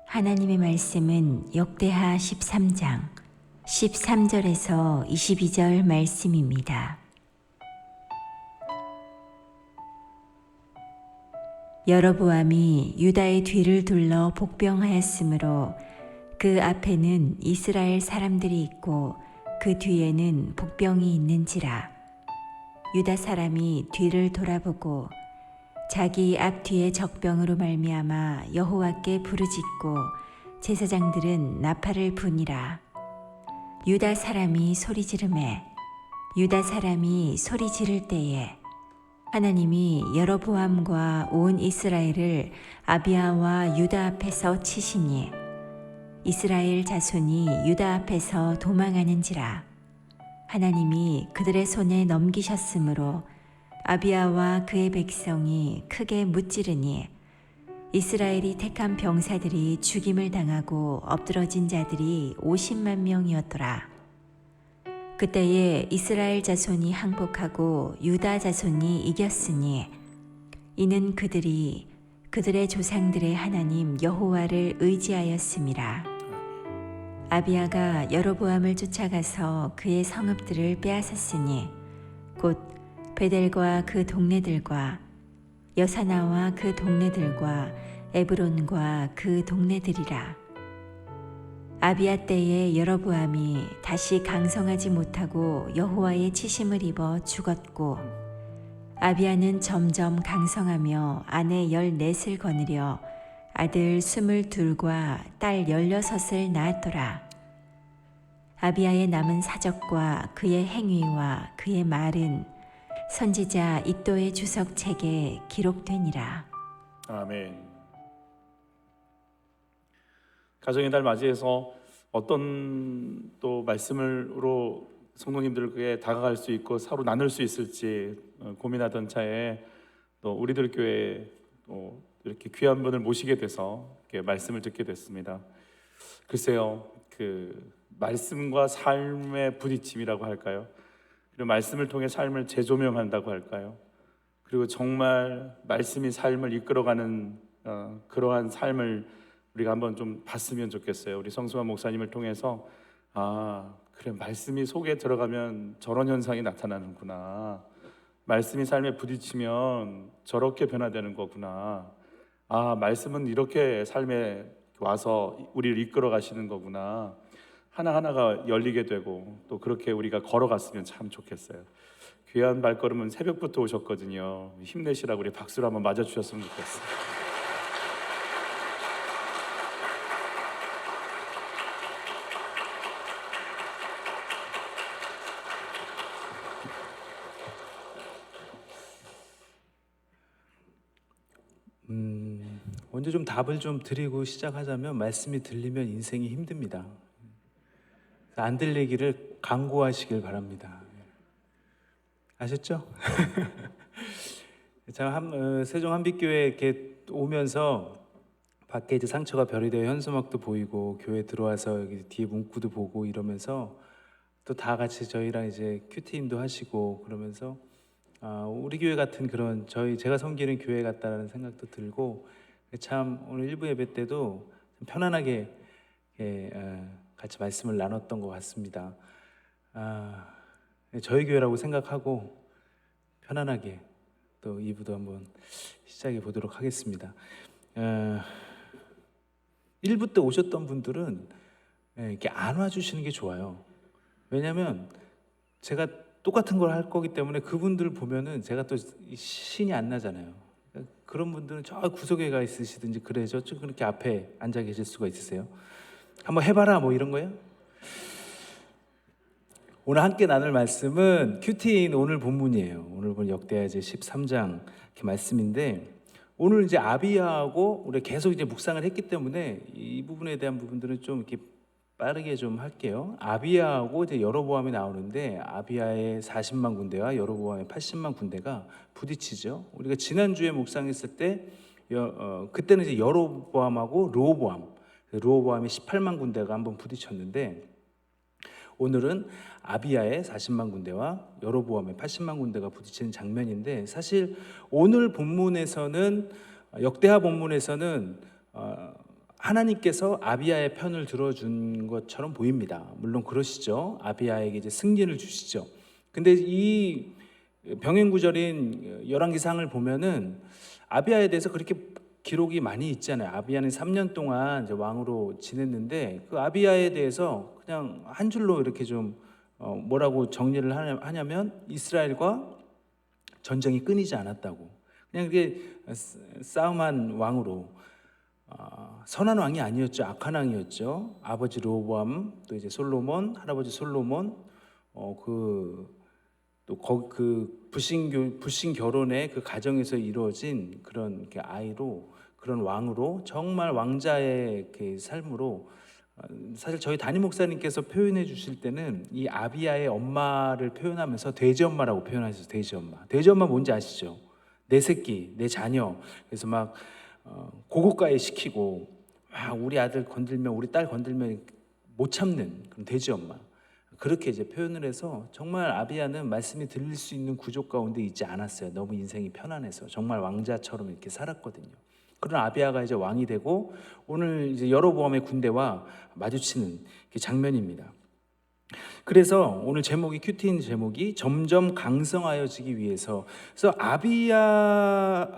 하나님의 말씀은 역대하 13장 13절에서 22절 말씀입니다. 여로보암이 유다의 뒤를 둘러 복병하였으므로 그 앞에는 이스라엘 사람들이 있고 그 뒤에는 복병이 있는지라. 유다 사람이 뒤를 돌아보고 자기 앞뒤의 적병으로 말미암아 여호와께 부르짖고 제사장들은 나팔을 부니라. 유다 사람이 소리 지르매 유다 사람이 소리 지를 때에 하나님이 여로보암과 온 이스라엘을 아비야와 유다 앞에서 치시니 이스라엘 자손이 유다 앞에서 도망하는지라. 하나님이 그들의 손에 넘기셨으므로 아비야와 그의 백성이 크게 무찌르니 이스라엘이 택한 병사들이 죽임을 당하고 엎드러진 자들이 50만 명이었더라. 그때에 이스라엘 자손이 항복하고 유다 자손이 이겼으니 이는 그들이 그들의 조상들의 하나님 여호와를 의지하였음이라. 아비야가 여로보암을 쫓아가서 그의 성읍들을 빼앗았으니 곧 베델과 그 동네들과 여사나와 그 동네들과 에브론과 그 동네들이라. 아비야 때에 여로보암이 다시 강성하지 못하고 여호와의 치심을 입어 죽었고 아비야는 점점 강성하며 아내 14을 거느려 아들 22과 딸 16을 낳았더라. 아비야의 남은 사적과 그의 행위와 그의 말은 선지자 이도의 주석책에 기록되니라. 아멘. 가정의 달 맞이해서 어떤 또 말씀으로 성도님들에게 다가갈 수 있고 서로 나눌 수 있을지 고민하던 차에 또 우리들 교회에 또 이렇게 귀한 분을 모시게 돼서 이렇게 말씀을 듣게 됐습니다. 글쎄요, 그 말씀과 삶의 부딪힘이라고 할까요? 그리고 말씀을 통해 삶을 재조명한다고 할까요? 그리고 정말 말씀이 삶을 이끌어가는 그러한 삶을 우리가 한번 좀 봤으면 좋겠어요. 우리 성수환 목사님을 통해서 그래, 말씀이 속에 들어가면 저런 현상이 나타나는구나. 말씀이 삶에 부딪히면 저렇게 변화되는 거구나. 말씀은 이렇게 삶에 와서 우리를 이끌어 가시는 거구나. 하나하나가 열리게 되고 또 그렇게 우리가 걸어갔으면 참 좋겠어요. 귀한 발걸음은 새벽부터 오셨거든요. 힘내시라고 우리 박수를 한번 맞아주셨으면 좋겠어요. 먼저 좀 답을 좀 드리고 시작하자면 말씀이 들리면 인생이 힘듭니다. 안 들리기를 간구하시길 바랍니다. 아셨죠? 제가 세종 한빛교회 이렇게 오면서 밖에 이제 상처가 별이 되어 현수막도 보이고 교회 들어와서 여기 뒤에 문구도 보고 이러면서 또 다 같이 저희랑 이제 큐티인도 하시고 그러면서 우리 교회 같은 그런 제가 섬기는 교회 같다라는 생각도 들고 참 오늘 일부 예배 때도 편안하게 같이 말씀을 나눴던 것 같습니다. 저희 교회라고 생각하고 편안하게 또 2부도 한번 시작해 보도록 하겠습니다. 1부 때 오셨던 분들은 이렇게 안 와주시는 게 좋아요. 왜냐하면 제가 똑같은 걸 할 거기 때문에 그분들 보면은 제가 또 신이 안 나잖아요. 그런 분들은 저 구석에 가 있으시든지 그래죠. 그렇게 앞에 앉아 계실 수가 있으세요. 한번 해봐라 뭐 이런 거예요. 오늘 함께 나눌 말씀은 큐티인 오늘 본문이에요. 오늘 본 역대하 이제 13장 이렇게 말씀인데 오늘 이제 아비야하고 우리 계속 이제 묵상을 했기 때문에 이 부분에 대한 부분들은 좀 이렇게 빠르게 좀 할게요. 아비야하고 이제 여로보암이 나오는데 아비야의 40만 군대와 여로보암의 80만 군대가 부딪히죠. 우리가 지난주에 묵상했을 때 그때는 이제 여로보암하고 르호보암이 18만 군대가 한번 부딪혔는데 오늘은 아비야의 40만 군대와 여로보암의 80만 군대가 부딪히는 장면인데 사실 오늘 본문에서는 역대하 본문에서는 하나님께서 아비야의 편을 들어준 것처럼 보입니다. 물론 그러시죠. 아비야에게 이제 승리를 주시죠. 근데 이 병행구절인 열왕기상을 보면은 아비야에 대해서 그렇게 기록이 많이 있잖아요. 아비야는 3년 동안 이제 왕으로 지냈는데 그 아비야에 대해서 그냥 한 줄로 이렇게 좀 뭐라고 정리를 하냐면 이스라엘과 전쟁이 끊이지 않았다고. 그냥 그게 싸움한 왕으로 선한 왕이 아니었죠. 악한 왕이었죠. 아버지 르호보암, 또 이제 솔로몬, 할아버지 솔로몬, 그 불신 결혼의 그 가정에서 이루어진 그런 이렇게 아이로, 그런 왕으로, 정말 왕자의 그 삶으로, 사실 저희 담임 목사님께서 표현해 주실 때는 이 아비야의 엄마를 표현하면서 돼지 엄마라고 표현하셨어요. 돼지 엄마. 돼지 엄마 뭔지 아시죠? 내 새끼, 내 자녀. 그래서 막 고국가에 시키고, 우리 아들 건들면, 우리 딸 건들면 못 참는 그런 돼지 엄마. 그렇게 이제 표현을 해서 정말 아비야는 말씀이 들릴 수 있는 구조 가운데 있지 않았어요. 너무 인생이 편안해서 정말 왕자처럼 이렇게 살았거든요. 그런 아비야가 이제 왕이 되고 오늘 이제 여로보암의 군대와 마주치는 그 장면입니다. 그래서 오늘 제목이 큐티인 제목이 점점 강성하여지기 위해서. 그래서 아비야와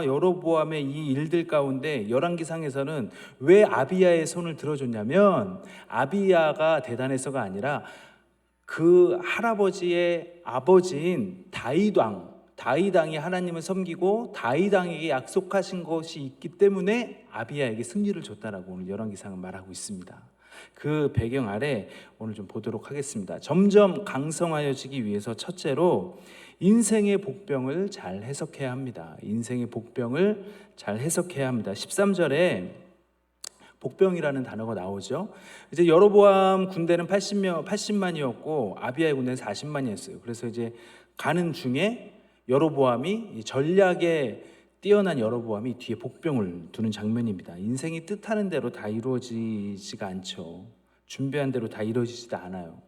여로보암의 이 일들 가운데 열왕기상에서는 왜 아비야의 손을 들어줬냐면 아비야가 대단해서가 아니라 그 할아버지의 아버지인 다윗왕이 하나님을 섬기고 다윗왕에게 약속하신 것이 있기 때문에 아비야에게 승리를 줬다라고 오늘 열왕기상은 말하고 있습니다. 그 배경 아래 오늘 좀 보도록 하겠습니다. 점점 강성하여지기 위해서 첫째로 인생의 복병을 잘 해석해야 합니다. 인생의 복병을 잘 해석해야 합니다. 13절에 복병이라는 단어가 나오죠. 이제 여로보암 군대는 80만이었고 아비야의 군대는 40만이었어요. 그래서 이제 가는 중에 여로보암이 전략에 뛰어난 여로보암이 뒤에 복병을 두는 장면입니다. 인생이 뜻하는 대로 다 이루어지지가 않죠. 준비한 대로 다 이루어지지도 않아요.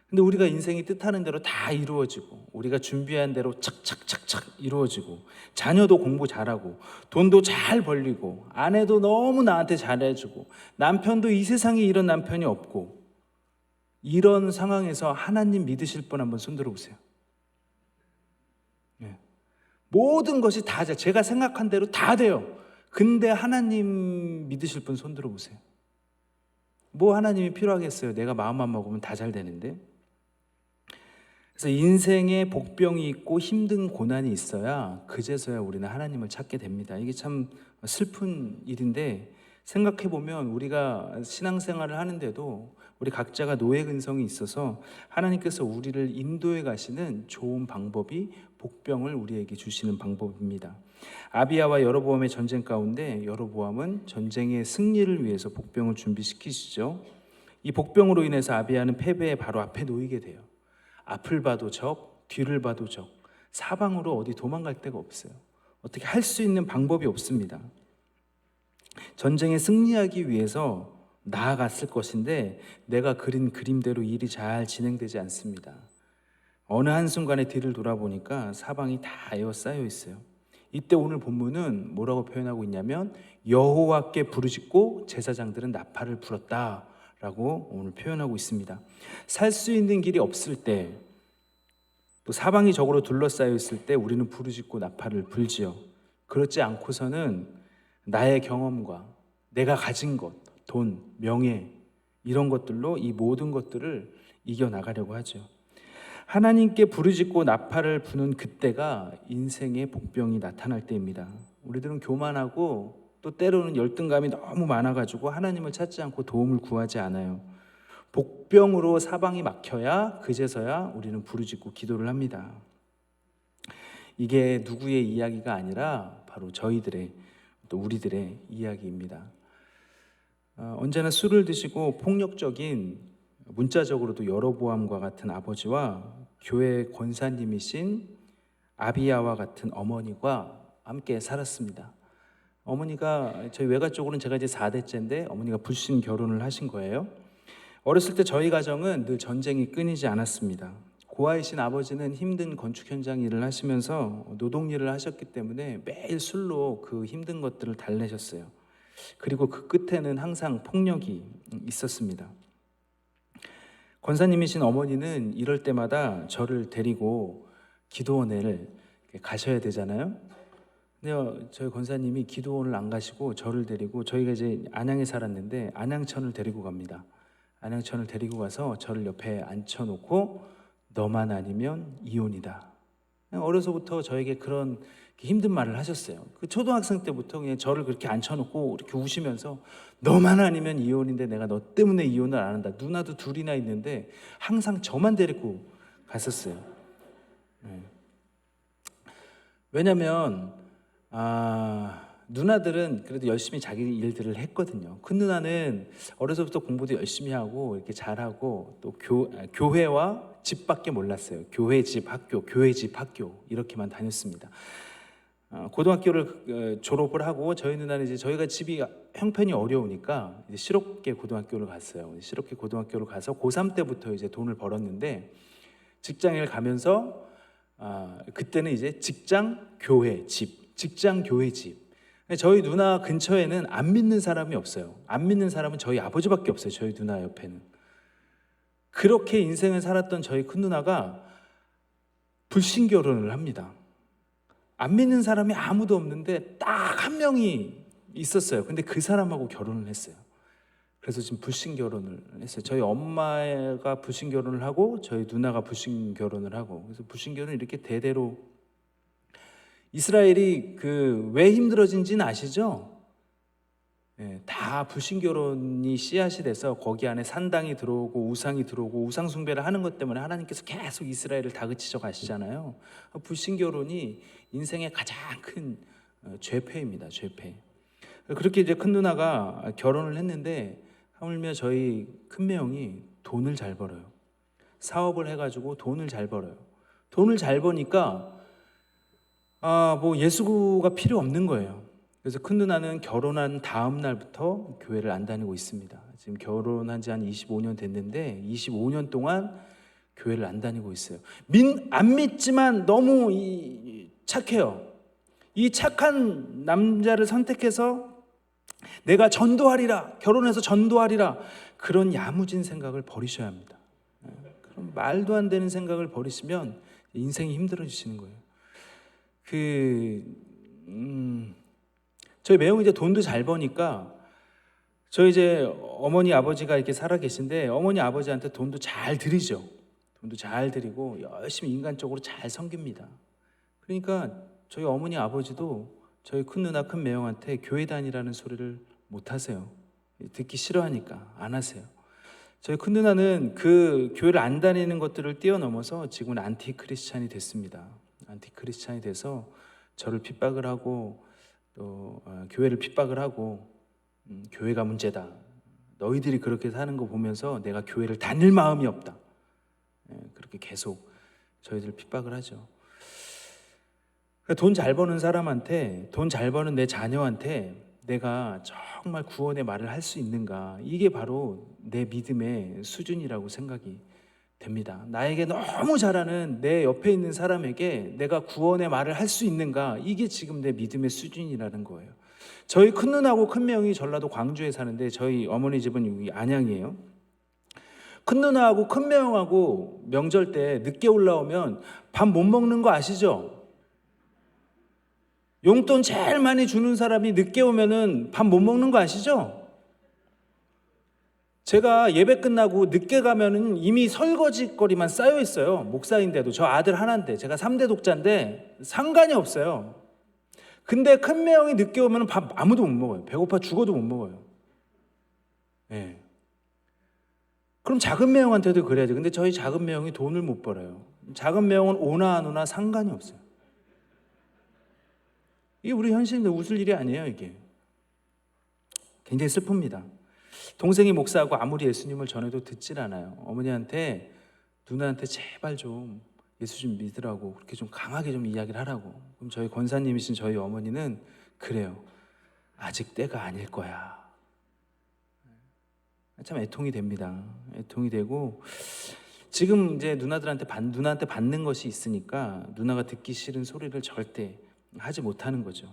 근데 우리가 인생이 뜻하는 대로 다 이루어지고 우리가 준비한 대로 착착착착 이루어지고 자녀도 공부 잘하고 돈도 잘 벌리고 아내도 너무 나한테 잘해주고 남편도 이 세상에 이런 남편이 없고 이런 상황에서 하나님 믿으실 분 한번 손들어 보세요. 모든 것이 다 제가 생각한 대로 다 돼요. 근데 하나님 믿으실 분 손들어 보세요. 뭐 하나님이 필요하겠어요? 내가 마음만 먹으면 다 잘 되는데. 그래서 인생에 복병이 있고 힘든 고난이 있어야 그제서야 우리는 하나님을 찾게 됩니다. 이게 참 슬픈 일인데 생각해 보면 우리가 신앙생활을 하는데도 우리 각자가 노예 근성이 있어서 하나님께서 우리를 인도해 가시는 좋은 방법이 복병을 우리에게 주시는 방법입니다. 아비야와 여로보암의 전쟁 가운데 여로보암은 전쟁의 승리를 위해서 복병을 준비시키시죠. 이 복병으로 인해서 아비야는 패배의 바로 앞에 놓이게 돼요. 앞을 봐도 적, 뒤를 봐도 적, 사방으로 어디 도망갈 데가 없어요. 어떻게 할 수 있는 방법이 없습니다. 전쟁에 승리하기 위해서 나아갔을 것인데 내가 그린 그림대로 일이 잘 진행되지 않습니다. 어느 한순간에 뒤를 돌아보니까 사방이 다 에워싸여 있어요. 이때 오늘 본문은 뭐라고 표현하고 있냐면 여호와께 부르짖고 제사장들은 나팔을 불었다라고 오늘 표현하고 있습니다. 살 수 있는 길이 없을 때, 또 사방이 적으로 둘러싸여 있을 때 우리는 부르짖고 나팔을 불지요. 그렇지 않고서는 나의 경험과 내가 가진 것, 돈, 명예 이런 것들로 이 모든 것들을 이겨나가려고 하죠. 하나님께 부르짖고 나팔을 부는 그때가 인생의 복병이 나타날 때입니다. 우리들은 교만하고 또 때로는 열등감이 너무 많아가지고 하나님을 찾지 않고 도움을 구하지 않아요. 복병으로 사방이 막혀야 그제서야 우리는 부르짖고 기도를 합니다. 이게 누구의 이야기가 아니라 바로 저희들의 또 우리들의 이야기입니다. 언제나 술을 드시고 폭력적인 문자적으로도 여로보암과 같은 아버지와 교회 권사님이신 아비야와 같은 어머니가 함께 살았습니다. 어머니가 저희 외가 쪽으로는 제가 이제 4대째인데 어머니가 불신 결혼을 하신 거예요. 어렸을 때 저희 가정은 늘 전쟁이 끊이지 않았습니다. 고아이신 아버지는 힘든 건축 현장 일을 하시면서 노동 일을 하셨기 때문에 매일 술로 그 힘든 것들을 달래셨어요. 그리고 그 끝에는 항상 폭력이 있었습니다. 권사님이신 어머니는 이럴 때마다 저를 데리고 기도원을 가셔야 되잖아요. 근데 저희 권사님이 기도원을 안 가시고 저를 데리고, 저희가 이제 안양에 살았는데 안양천을 데리고 갑니다. 안양천을 데리고 가서 저를 옆에 앉혀놓고 너만 아니면 이혼이다. 어려서부터 저에게 그런 힘든 말을 하셨어요. 그 초등학생 때부터 그냥 저를 그렇게 앉혀놓고 이렇게 우시면서 너만 아니면 이혼인데 내가 너 때문에 이혼을 안 한다. 누나도 둘이나 있는데 항상 저만 데리고 갔었어요. 왜냐면 누나들은 그래도 열심히 자기 일들을 했거든요. 큰 누나는 어려서부터 공부도 열심히 하고 이렇게 잘하고 또 교회와 집밖에 몰랐어요. 교회 집 학교, 교회 집 학교 이렇게만 다녔습니다. 고등학교를 졸업을 하고 저희 누나는 이제 저희가 집이 형편이 어려우니까 이제 실업계 고등학교를 갔어요. 실업계 고등학교를 가서 고3 때부터 이제 돈을 벌었는데 직장을 가면서 그때는 이제 직장, 교회, 집, 직장, 교회, 집. 저희 누나 근처에는 안 믿는 사람이 없어요. 안 믿는 사람은 저희 아버지밖에 없어요. 저희 누나 옆에는. 그렇게 인생을 살았던 저희 큰 누나가 불신 결혼을 합니다. 안 믿는 사람이 아무도 없는데 딱 한 명이 있었어요. 근데 그 사람하고 결혼을 했어요. 그래서 지금 불신 결혼을 했어요. 저희 엄마가 불신 결혼을 하고 저희 누나가 불신 결혼을 하고, 그래서 불신 결혼 이렇게 대대로. 이스라엘이 왜 힘들어진지는 아시죠? 다 불신 결혼이 씨앗이 돼서 거기 안에 산당이 들어오고 우상이 들어오고 우상 숭배를 하는 것 때문에 하나님께서 계속 이스라엘을 다그치셔 가시잖아요. 불신 결혼이 인생의 가장 큰 죄패입니다. 죄패. 그렇게 이제 큰 누나가 결혼을 했는데 하물며 저희 큰매형이 돈을 잘 벌어요. 사업을 해가지고 돈을 잘 벌어요. 돈을 잘 버니까 뭐 예수가 필요 없는 거예요. 그래서 큰 누나는 결혼한 다음 날부터 교회를 안 다니고 있습니다. 지금 결혼한 지 한 25년 됐는데 25년 동안 교회를 안 다니고 있어요. 안 믿지만 너무 착해요. 이 착한 남자를 선택해서 내가 전도하리라, 결혼해서 전도하리라, 그런 야무진 생각을 버리셔야 합니다. 그런 말도 안 되는 생각을 버리시면 인생이 힘들어지시는 거예요. 저희 매형이 이제 돈도 잘 버니까 저희 이제 어머니 아버지가 이렇게 살아 계신데 어머니 아버지한테 돈도 잘 드리죠. 돈도 잘 드리고 열심히 인간적으로 잘 섬깁니다. 그러니까 저희 어머니 아버지도 저희 큰 누나 큰 매형한테 교회 다니라는 소리를 못 하세요. 듣기 싫어하니까 안 하세요. 저희 큰 누나는 그 교회를 안 다니는 것들을 뛰어넘어서 지금은 안티 크리스찬이 됐습니다. 안티 크리스찬이 돼서 저를 핍박을 하고 또 교회를 핍박을 하고 교회가 문제다. 너희들이 그렇게 사는 거 보면서 내가 교회를 다닐 마음이 없다. 그렇게 계속 저희들 핍박을 하죠. 돈 잘 버는 사람한테, 돈 잘 버는 내 자녀한테 내가 정말 구원의 말을 할 수 있는가, 이게 바로 내 믿음의 수준이라고 생각이 됩니다. 나에게 너무 잘하는 내 옆에 있는 사람에게 내가 구원의 말을 할 수 있는가, 이게 지금 내 믿음의 수준이라는 거예요. 저희 큰 누나하고 큰 매형이 전라도 광주에 사는데 저희 어머니 집은 여기 안양이에요. 큰 누나하고 큰 매형하고 명절 때 늦게 올라오면 밥 못 먹는 거 아시죠? 용돈 제일 많이 주는 사람이 늦게 오면은 밥 못 먹는 거 아시죠? 제가 예배 끝나고 늦게 가면은 이미 설거지거리만 쌓여 있어요. 목사인데도. 저 아들 하나인데, 제가 3대 독자인데 상관이 없어요. 근데 큰 매형이 늦게 오면은 밥 아무도 못 먹어요. 배고파 죽어도 못 먹어요. 네. 그럼 작은 매형한테도 그래야죠. 근데 저희 작은 매형이 돈을 못 벌어요. 작은 매형은 오나 안 오나 상관이 없어요. 이게 우리 현실인데 웃을 일이 아니에요. 이게 굉장히 슬픕니다. 동생이 목사하고 아무리 예수님을 전해도 듣질 않아요. 어머니한테, 누나한테 제발 좀 예수 좀 믿으라고, 그렇게 좀 강하게 좀 이야기를 하라고. 그럼 저희 권사님이신 저희 어머니는 그래요. 아직 때가 아닐 거야. 참 애통이 됩니다. 애통이 되고, 지금 이제 누나한테 받는 것이 있으니까 누나가 듣기 싫은 소리를 절대 하지 못하는 거죠.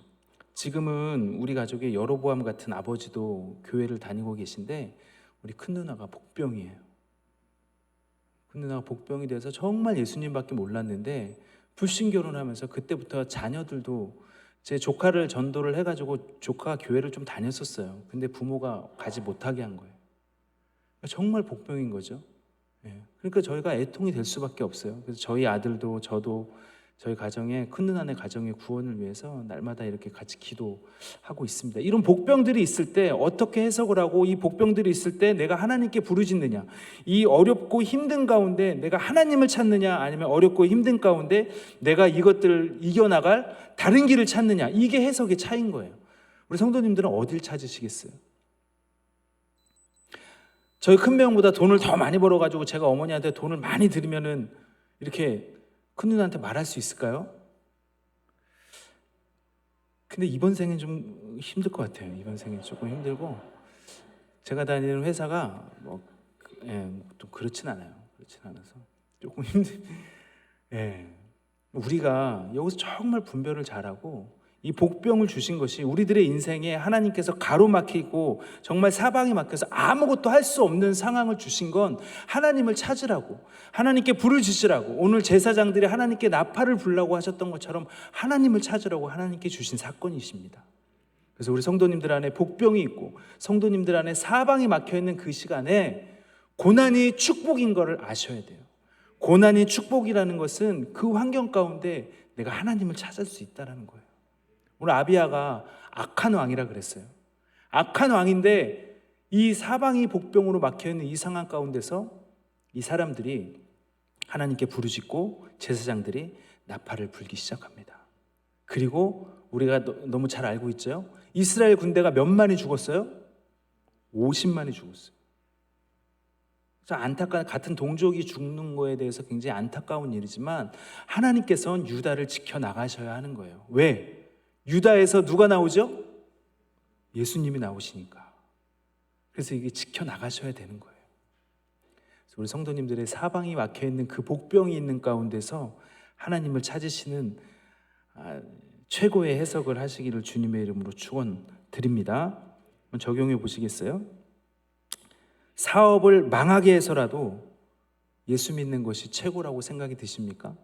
지금은 우리 가족의 여로보암 같은 아버지도 교회를 다니고 계신데 우리 큰 누나가 복병이에요. 큰 누나가 복병이 돼서 정말 예수님밖에 몰랐는데 불신 결혼하면서 그때부터 자녀들도 제 조카를 전도를 해가지고 조카가 교회를 좀 다녔었어요. 근데 부모가 가지 못하게 한 거예요. 정말 복병인 거죠. 예. 그러니까 저희가 애통이 될 수밖에 없어요. 그래서 저희 아들도 저도 저희 가정의 큰 누나네 가정의 구원을 위해서 날마다 이렇게 같이 기도하고 있습니다. 이런 복병들이 있을 때 어떻게 해석을 하고 이 복병들이 있을 때 내가 하나님께 부르짖느냐, 이 어렵고 힘든 가운데 내가 하나님을 찾느냐, 아니면 어렵고 힘든 가운데 내가 이것들을 이겨나갈 다른 길을 찾느냐, 이게 해석의 차이인 거예요. 우리 성도님들은 어딜 찾으시겠어요? 저희 큰명보다 돈을 더 많이 벌어가지고 제가 어머니한테 돈을 많이 드리면은 이렇게 큰 누나한테 말할 수 있을까요? 근데 이번 생은 좀 힘들 것 같아요. 이번 생은 조금 힘들고 제가 다니는 회사가 좀 그렇진 않아요. 그렇진 않아서 조금 예. 우리가 여기서 정말 분별을 잘하고 이 복병을 주신 것이 우리들의 인생에 하나님께서 가로막히고 정말 사방이 막혀서 아무것도 할 수 없는 상황을 주신 건 하나님을 찾으라고, 하나님께 부르짖으라고, 오늘 제사장들이 하나님께 나팔을 불라고 하셨던 것처럼 하나님을 찾으라고 하나님께 주신 사건이십니다. 그래서 우리 성도님들 안에 복병이 있고 성도님들 안에 사방이 막혀있는 그 시간에 고난이 축복인 것을 아셔야 돼요. 고난이 축복이라는 것은 그 환경 가운데 내가 하나님을 찾을 수 있다는 거예요. 오늘 아비야가 악한 왕이라 그랬어요. 악한 왕인데 이 사방이 복병으로 막혀있는 이 상황 가운데서 이 사람들이 하나님께 부르짖고 제사장들이 나팔을 불기 시작합니다. 그리고 우리가 너무 잘 알고 있죠. 이스라엘 군대가 몇 만이 죽었어요? 50만이 죽었어요. 같은 동족이 죽는 거에 대해서 굉장히 안타까운 일이지만 하나님께서는 유다를 지켜나가셔야 하는 거예요. 왜? 유다에서 누가 나오죠? 예수님이 나오시니까. 그래서 이게 지켜나가셔야 되는 거예요. 그래서 우리 성도님들의 사방이 막혀있는 그 복병이 있는 가운데서 하나님을 찾으시는 최고의 해석을 하시기를 주님의 이름으로 축원드립니다. 한번 적용해 보시겠어요? 사업을 망하게 해서라도 예수 믿는 것이 최고라고 생각이 드십니까?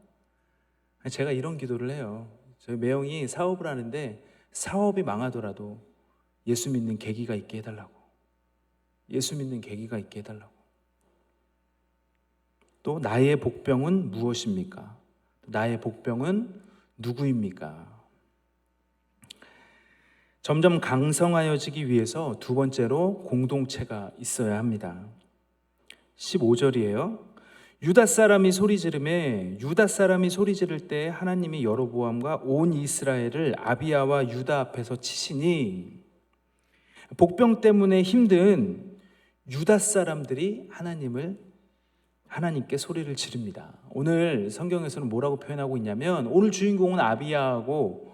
제가 이런 기도를 해요. 저희 매형이 사업을 하는데 사업이 망하더라도 예수 믿는 계기가 있게 해달라고. 예수 믿는 계기가 있게 해달라고. 또 나의 복병은 무엇입니까? 나의 복병은 누구입니까? 점점 강성하여지기 위해서 두 번째로 공동체가 있어야 합니다. 15절이에요. 유다 사람이 소리 지르매 유다 사람이 소리 지를 때 하나님이 여로보암과 온 이스라엘을 아비야와 유다 앞에서 치시니, 복병 때문에 힘든 유다 사람들이 하나님께 소리를 지릅니다. 오늘 성경에서는 뭐라고 표현하고 있냐면 오늘 주인공은 아비야하고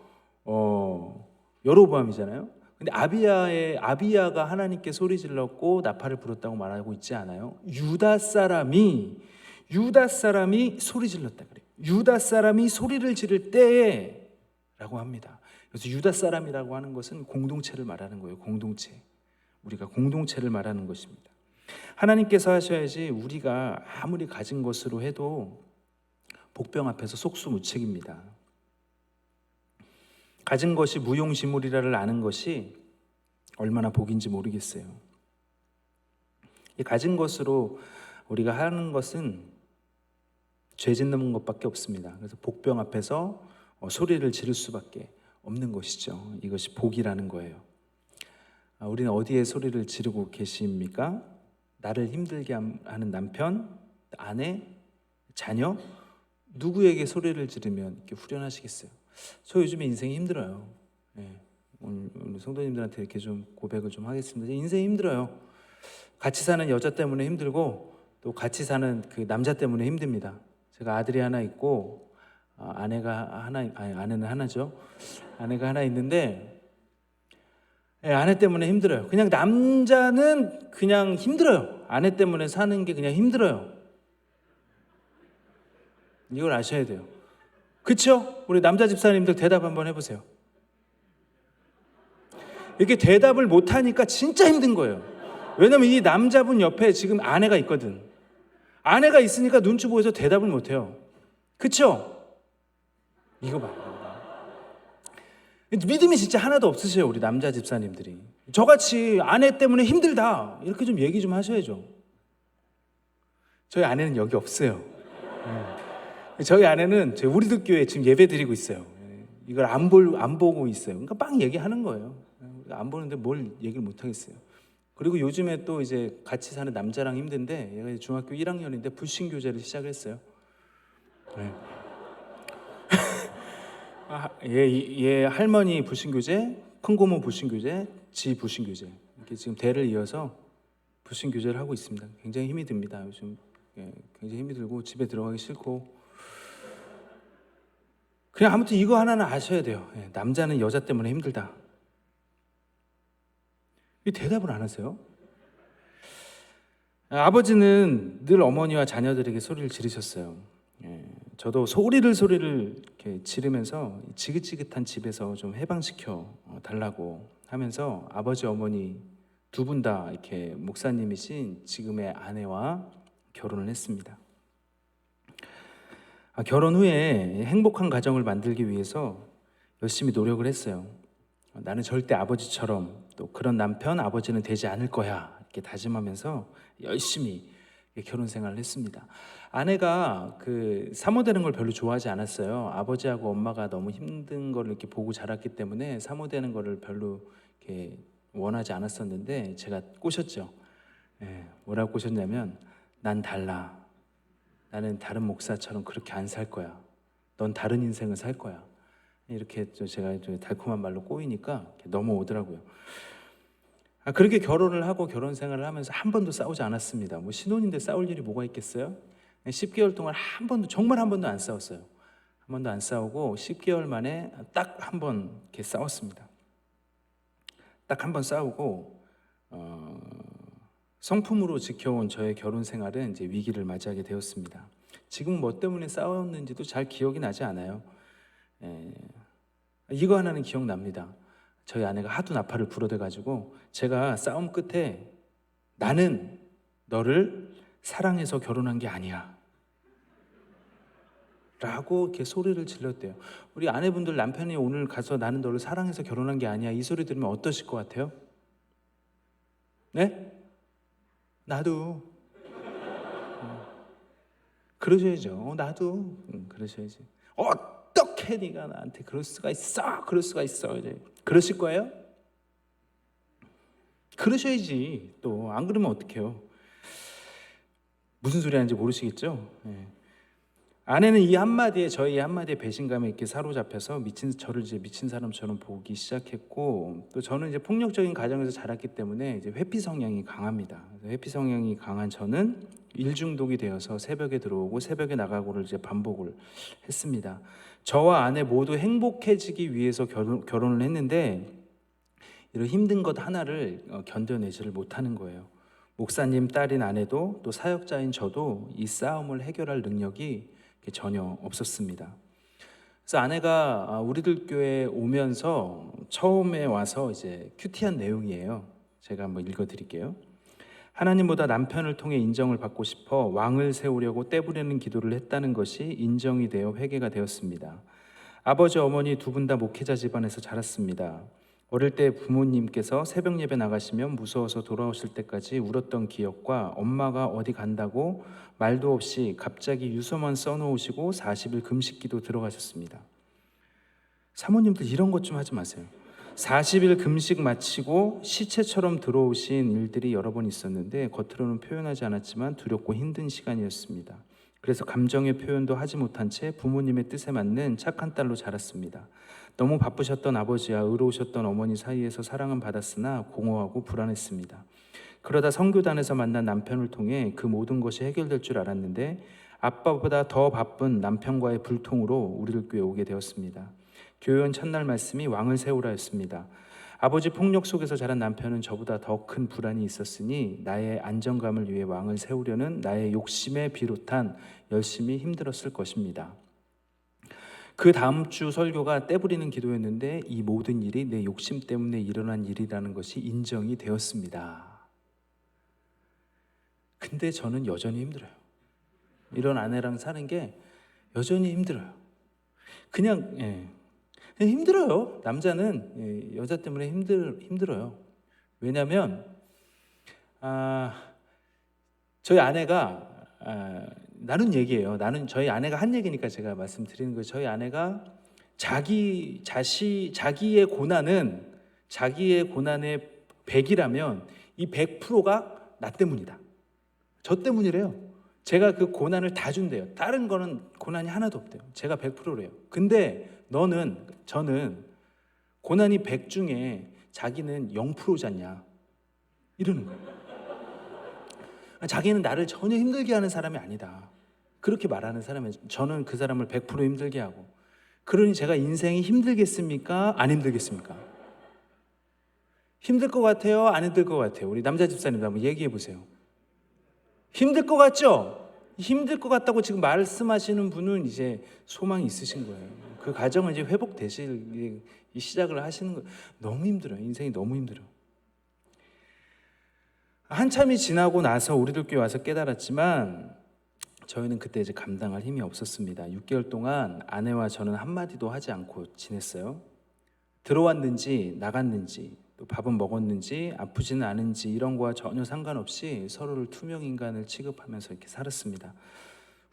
여로보암이잖아요. 근데 아비야가 하나님께 소리 질렀고 나팔을 불었다고 말하고 있지 않아요. 유다 사람이 소리 질렀다 그래요. 유다 사람이 소리를 지를 때에 라고 합니다. 그래서 유다 사람이라고 하는 것은 공동체를 말하는 거예요. 공동체. 우리가 공동체를 말하는 것입니다. 하나님께서 하셔야지 우리가 아무리 가진 것으로 해도 복병 앞에서 속수무책입니다. 가진 것이 무용지물이라를 아는 것이 얼마나 복인지 모르겠어요. 이 가진 것으로 우리가 하는 것은 죄 짓는 것밖에 없습니다. 그래서 복병 앞에서 소리를 지를 수밖에 없는 것이죠. 이것이 복이라는 거예요. 우리는 어디에 소리를 지르고 계십니까? 나를 힘들게 하는 남편, 아내, 자녀, 누구에게 소리를 지르면 이렇게 후련하시겠어요? 저 요즘에 인생이 힘들어요. 오늘 성도님들한테 이렇게 좀 고백을 좀 하겠습니다. 인생이 힘들어요. 같이 사는 여자 때문에 힘들고 또 같이 사는 그 남자 때문에 힘듭니다. 제가 아들이 하나 있고 아내는 하나죠. 아내가 하나 있는데 아내 때문에 힘들어요. 그냥 남자는 그냥 힘들어요. 아내 때문에 사는 게 그냥 힘들어요. 이걸 아셔야 돼요. 그렇죠? 우리 남자 집사님들 대답 한번 해보세요. 이렇게 대답을 못하니까 진짜 힘든 거예요. 왜냐면 이 남자분 옆에 지금 아내가 있거든. 아내가 있으니까 눈치 보여서 대답을 못해요. 그쵸? 이거 봐. 믿음이 진짜 하나도 없으세요, 우리 남자 집사님들이. 저같이 아내 때문에 힘들다 이렇게 좀 얘기 좀 하셔야죠. 저희 아내는 여기 없어요. 저희 아내는 우리들 교회 지금 예배 드리고 있어요. 이걸 안 보고 있어요. 그러니까 빵 얘기하는 거예요. 안 보는데 뭘 얘기를 못 하겠어요. 그리고 요즘에 또 이제 같이 사는 남자랑 힘든데 얘가 이제 중학교 1학년인데 불신교제를 시작했어요. 네. 얘 할머니 불신교제, 큰 고모 불신교제, 지 불신교제 이렇게 지금 대를 이어서 불신교제를 하고 있습니다. 굉장히 힘이 듭니다. 요즘 굉장히 힘이 들고 집에 들어가기 싫고 그냥 아무튼 이거 하나는 아셔야 돼요. 남자는 여자 때문에 힘들다. 이 대답을 안 하세요? 아버지는 늘 어머니와 자녀들에게 소리를 지르셨어요. 저도 소리를 이렇게 지르면서 지긋지긋한 집에서 좀 해방시켜 달라고 하면서 아버지 어머니 두 분 다 이렇게 목사님이신 지금의 아내와 결혼을 했습니다. 결혼 후에 행복한 가정을 만들기 위해서 열심히 노력을 했어요. 나는 절대 아버지처럼 또 그런 남편 아버지는 되지 않을 거야 이렇게 다짐하면서 열심히 결혼 생활을 했습니다. 아내가 그 사모되는 걸 별로 좋아하지 않았어요. 아버지하고 엄마가 너무 힘든 걸 이렇게 보고 자랐기 때문에 사모되는 거를 별로 이렇게 원하지 않았었는데 제가 꼬셨죠. 뭐라고 꼬셨냐면 난 달라. 나는 다른 목사처럼 그렇게 안 살 거야. 넌 다른 인생을 살 거야. 이렇게 제가 달콤한 말로 꼬이니까 넘어오더라고요. 그렇게 결혼을 하고 결혼 생활을 하면서 한 번도 싸우지 않았습니다. 뭐 신혼인데 싸울 일이 뭐가 있겠어요? 10개월 동안 한 번도 정말 한 번도 안 싸웠어요. 한 번도 안 싸우고 10개월 만에 딱 한 번 이렇게 싸웠습니다. 딱 한 번 싸우고 성품으로 지켜온 저의 결혼 생활은 이제 위기를 맞이하게 되었습니다. 지금 뭐 때문에 싸웠는지도 잘 기억이 나지 않아요. 이거 하나는 기억납니다. 저희 아내가 하도 나팔을 불어대가지고 제가 싸움 끝에 나는 너를 사랑해서 결혼한 게 아니야 라고 이렇게 소리를 질렀대요. 우리 아내분들 남편이 오늘 가서 나는 너를 사랑해서 결혼한 게 아니야 이 소리 들으면 어떠실 것 같아요? 네? 나도 그러셔야죠. 나도 그러셔야지. 어떻게 네가 나한테 그럴 수가 있어? 그럴 수가 있어. 이제 그러실 거예요? 그러셔야지. 또 안 그러면 어떡해요? 무슨 소리 하는지 모르시겠죠? 아내는 이 한마디에 저희 한마디에 배신감에 이렇게 사로잡혀서 저를 이제 미친 사람처럼 보기 시작했고 또 저는 이제 폭력적인 가정에서 자랐기 때문에 이제 회피 성향이 강합니다. 회피 성향이 강한 저는 일 중독이 되어서 새벽에 들어오고 새벽에 나가고를 이제 반복을 했습니다. 저와 아내 모두 행복해지기 위해서 결혼을 했는데 이런 힘든 것 하나를 견뎌내지를 못하는 거예요. 목사님 딸인 아내도 또 사역자인 저도 이 싸움을 해결할 능력이 전혀 없었습니다. 그래서 아내가 우리들 교회에 오면서 처음에 와서 이제 큐티한 내용이에요. 제가 한번 읽어드릴게요. 하나님보다 남편을 통해 인정을 받고 싶어 왕을 세우려고 떼부리는 기도를 했다는 것이 인정이 되어 회개가 되었습니다. 아버지 어머니 두 분 다 목회자 집안에서 자랐습니다. 어릴 때 부모님께서 새벽 예배 나가시면 무서워서 돌아오실 때까지 울었던 기억과 엄마가 어디 간다고 말도 없이 갑자기 유서만 써놓으시고 40일 금식기도 들어가셨습니다. 사모님들 이런 것 좀 하지 마세요. 40일 금식 마치고 시체처럼 들어오신 일들이 여러 번 있었는데 겉으로는 표현하지 않았지만 두렵고 힘든 시간이었습니다. 그래서 감정의 표현도 하지 못한 채 부모님의 뜻에 맞는 착한 딸로 자랐습니다. 너무 바쁘셨던 아버지와 의로우셨던 어머니 사이에서 사랑은 받았으나 공허하고 불안했습니다. 그러다 선교단에서 만난 남편을 통해 그 모든 것이 해결될 줄 알았는데 아빠보다 더 바쁜 남편과의 불통으로 우리들 교회에 오게 되었습니다. 교회원 첫날 말씀이 왕을 세우라였습니다. 아버지 폭력 속에서 자란 남편은 저보다 더 큰 불안이 있었으니 나의 안정감을 위해 왕을 세우려는 나의 욕심에 비롯한 열심히 힘들었을 것입니다. 그 다음 주 설교가 떼부리는 기도였는데 이 모든 일이 내 욕심 때문에 일어난 일이라는 것이 인정이 되었습니다. 근데 저는 여전히 힘들어요. 이런 아내랑 사는 게 여전히 힘들어요. 그냥 힘들어요. 남자는 여자 때문에 힘들어요. 왜냐하면 저희 아내가 나눈 얘기예요. 저희 아내가 한 얘기니까 제가 말씀드리는 거예요. 저희 아내가 자기의 고난의 100이라면 이 100%가 나 때문이다. 저 때문이래요. 제가 그 고난을 다 준대요. 다른 거는 고난이 하나도 없대요. 제가 100%래요. 근데 저는 고난이 100 중에 자기는 0%잖냐 이러는 거예요. 자기는 나를 전혀 힘들게 하는 사람이 아니다. 그렇게 말하는 사람이, 저는 그 사람을 100% 힘들게 하고. 그러니 제가 인생이 힘들겠습니까? 안 힘들겠습니까? 힘들 것 같아요? 안 힘들 것 같아요? 우리 남자 집사님도 한번 얘기해 보세요. 힘들 것 같죠? 힘들 것 같다고 지금 말씀하시는 분은 이제 소망이 있으신 거예요. 그 과정은 이제 회복되실 이 시작을 하시는 거예요. 너무 힘들어요. 인생이 너무 힘들어요. 한참이 지나고 나서 우리들 교회 와서 깨달았지만 저희는 그때 이제 감당할 힘이 없었습니다. 6개월 동안 아내와 저는 한마디도 하지 않고 지냈어요. 들어왔는지 나갔는지 또 밥은 먹었는지 아프지는 않은지 이런 거와 전혀 상관없이 서로를 투명 인간을 취급하면서 이렇게 살았습니다.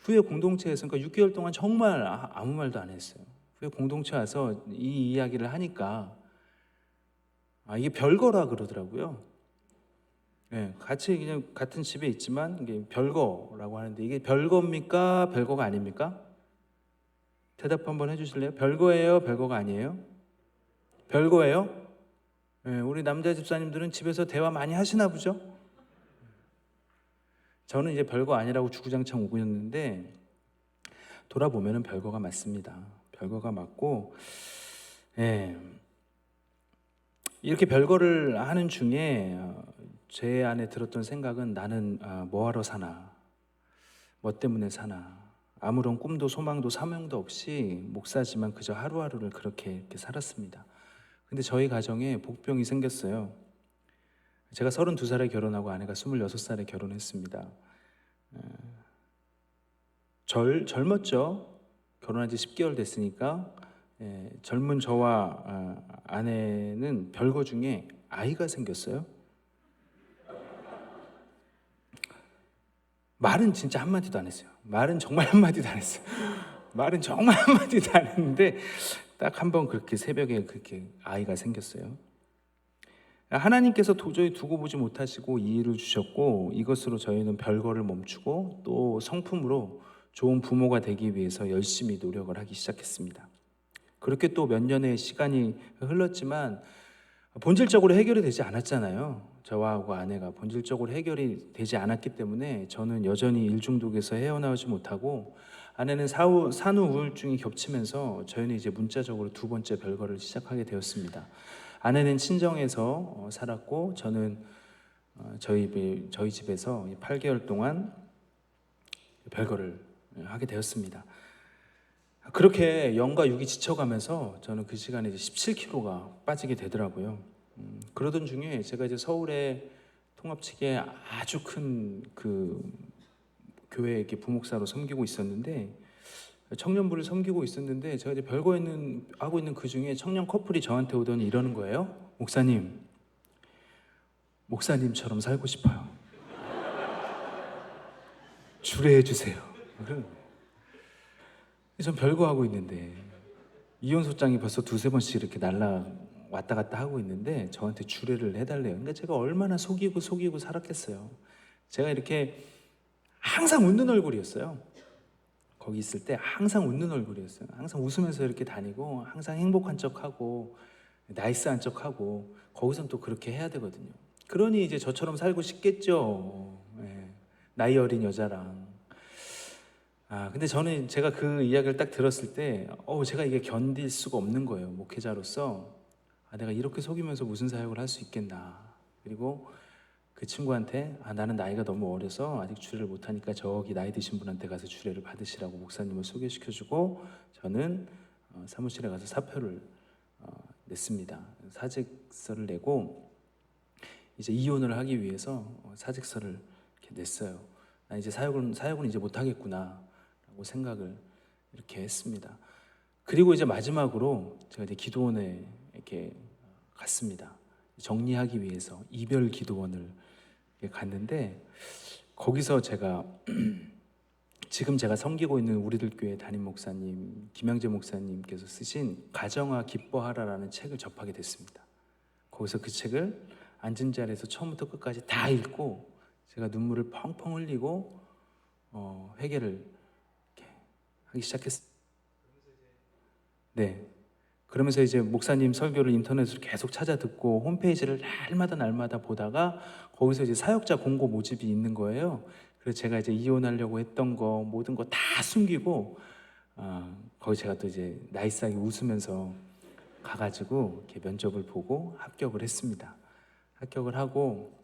후에 공동체에서 그러니까 6개월 동안 정말 아무 말도 안 했어요. 후에 공동체 와서 이 이야기를 하니까 이게 별거라 그러더라고요. 같이 그냥 같은 집에 있지만 이게 별거라고 하는데 이게 별거입니까? 별거가 아닙니까? 대답 한번 해주실래요? 별거예요? 별거가 아니에요? 별거예요? 우리 남자 집사님들은 집에서 대화 많이 하시나 보죠? 저는 이제 별거 아니라고 주구장창 오고 있는데 돌아보면은 별거가 맞습니다. 별거가 맞고, 이렇게 별거를 하는 중에 제 안에 들었던 생각은 나는 뭐하러 사나, 뭐 때문에 사나, 아무런 꿈도 소망도 사명도 없이 목사지만 그저 하루하루를 그렇게 이렇게 살았습니다. 근데 저희 가정에 복병이 생겼어요. 제가 32살에 결혼하고 아내가 26살에 결혼했습니다. 젊었죠. 결혼한 지 10개월 됐으니까. 젊은 저와 아내는 별거 중에 아이가 생겼어요. 말은 진짜 한마디도 안 했어요. 말은 정말 한마디도 안 했어요. 말은 정말 한마디도 안 했는데 딱 한 번 그렇게 새벽에 그렇게 아이가 생겼어요. 하나님께서 도저히 두고 보지 못하시고 이 일을 주셨고 이것으로 저희는 별거를 멈추고 또 성품으로 좋은 부모가 되기 위해서 열심히 노력을 하기 시작했습니다. 그렇게 또 몇 년의 시간이 흘렀지만 본질적으로 해결이 되지 않았잖아요. 저하고 아내가 본질적으로 해결이 되지 않았기 때문에 저는 여전히 일중독에서 헤어나오지 못하고 아내는 산후 우울증이 겹치면서 저희는 이제 문자적으로 두 번째 별거를 시작하게 되었습니다. 아내는 친정에서 살았고 저는 저희 집에서 8개월 동안 별거를 하게 되었습니다. 그렇게 0과 6이 지쳐가면서 저는 그 시간에 이제 17kg가 빠지게 되더라고요. 그러던 중에 제가 이제 서울의 통합측에 아주 큰 그 교회에 이렇게 부목사로 섬기고 있었는데 청년부를 섬기고 있었는데 제가 이제 별거 하고 있는 그 중에 청년 커플이 저한테 오더니 이러는 거예요. 목사님처럼 살고 싶어요. 주례해 주세요. 전 별거 하고 있는데 이혼 소장이 벌써 두세 번씩 이렇게 왔다 갔다 하고 있는데 저한테 주례를 해달래요. 그러니까 제가 얼마나 속이고 살았겠어요. 제가 이렇게 항상 웃는 얼굴이었어요. 거기 있을 때 항상 웃는 얼굴이었어요. 항상 웃으면서 이렇게 다니고 항상 행복한 척하고 나이스한 척하고 거기선 또 그렇게 해야 되거든요. 그러니 이제 저처럼 살고 싶겠죠. 나이 어린 여자랑. 근데 저는 제가 그 이야기를 딱 들었을 때 제가 이게 견딜 수가 없는 거예요. 목회자로서 내가 이렇게 속이면서 무슨 사역을 할 수 있겠나. 그리고 그 친구한테 나는 나이가 너무 어려서 아직 주례를 못하니까 저기 나이 드신 분한테 가서 주례를 받으시라고 목사님을 소개시켜주고 저는 사무실에 가서 사표를 냈습니다. 사직서를 내고 이제 이혼을 하기 위해서 사직서를 이렇게 냈어요. 나 이제 사역은 이제 못 하겠구나라고 생각을 이렇게 했습니다. 그리고 이제 마지막으로 제가 이제 기도원에 이렇게 갔습니다. 정리하기 위해서 이별 기도원을 갔는데 거기서 제가 지금 제가 섬기고 있는 우리들 교회 담임 목사님 김양재 목사님께서 쓰신 가정아 기뻐하라라는 책을 접하게 됐습니다. 거기서 그 책을 앉은 자리에서 처음부터 끝까지 다 읽고 제가 눈물을 펑펑 흘리고 회개를 이렇게 하기 시작했습니다. 네. 그러면서 이제 목사님 설교를 인터넷으로 계속 찾아 듣고 홈페이지를 날마다 보다가 거기서 이제 사역자 공고 모집이 있는 거예요. 그래서 제가 이제 이혼하려고 했던 거 모든 거 다 숨기고 거기 제가 또 이제 나이스하게 웃으면서 가가지고 이렇게 면접을 보고 합격을 했습니다. 합격을 하고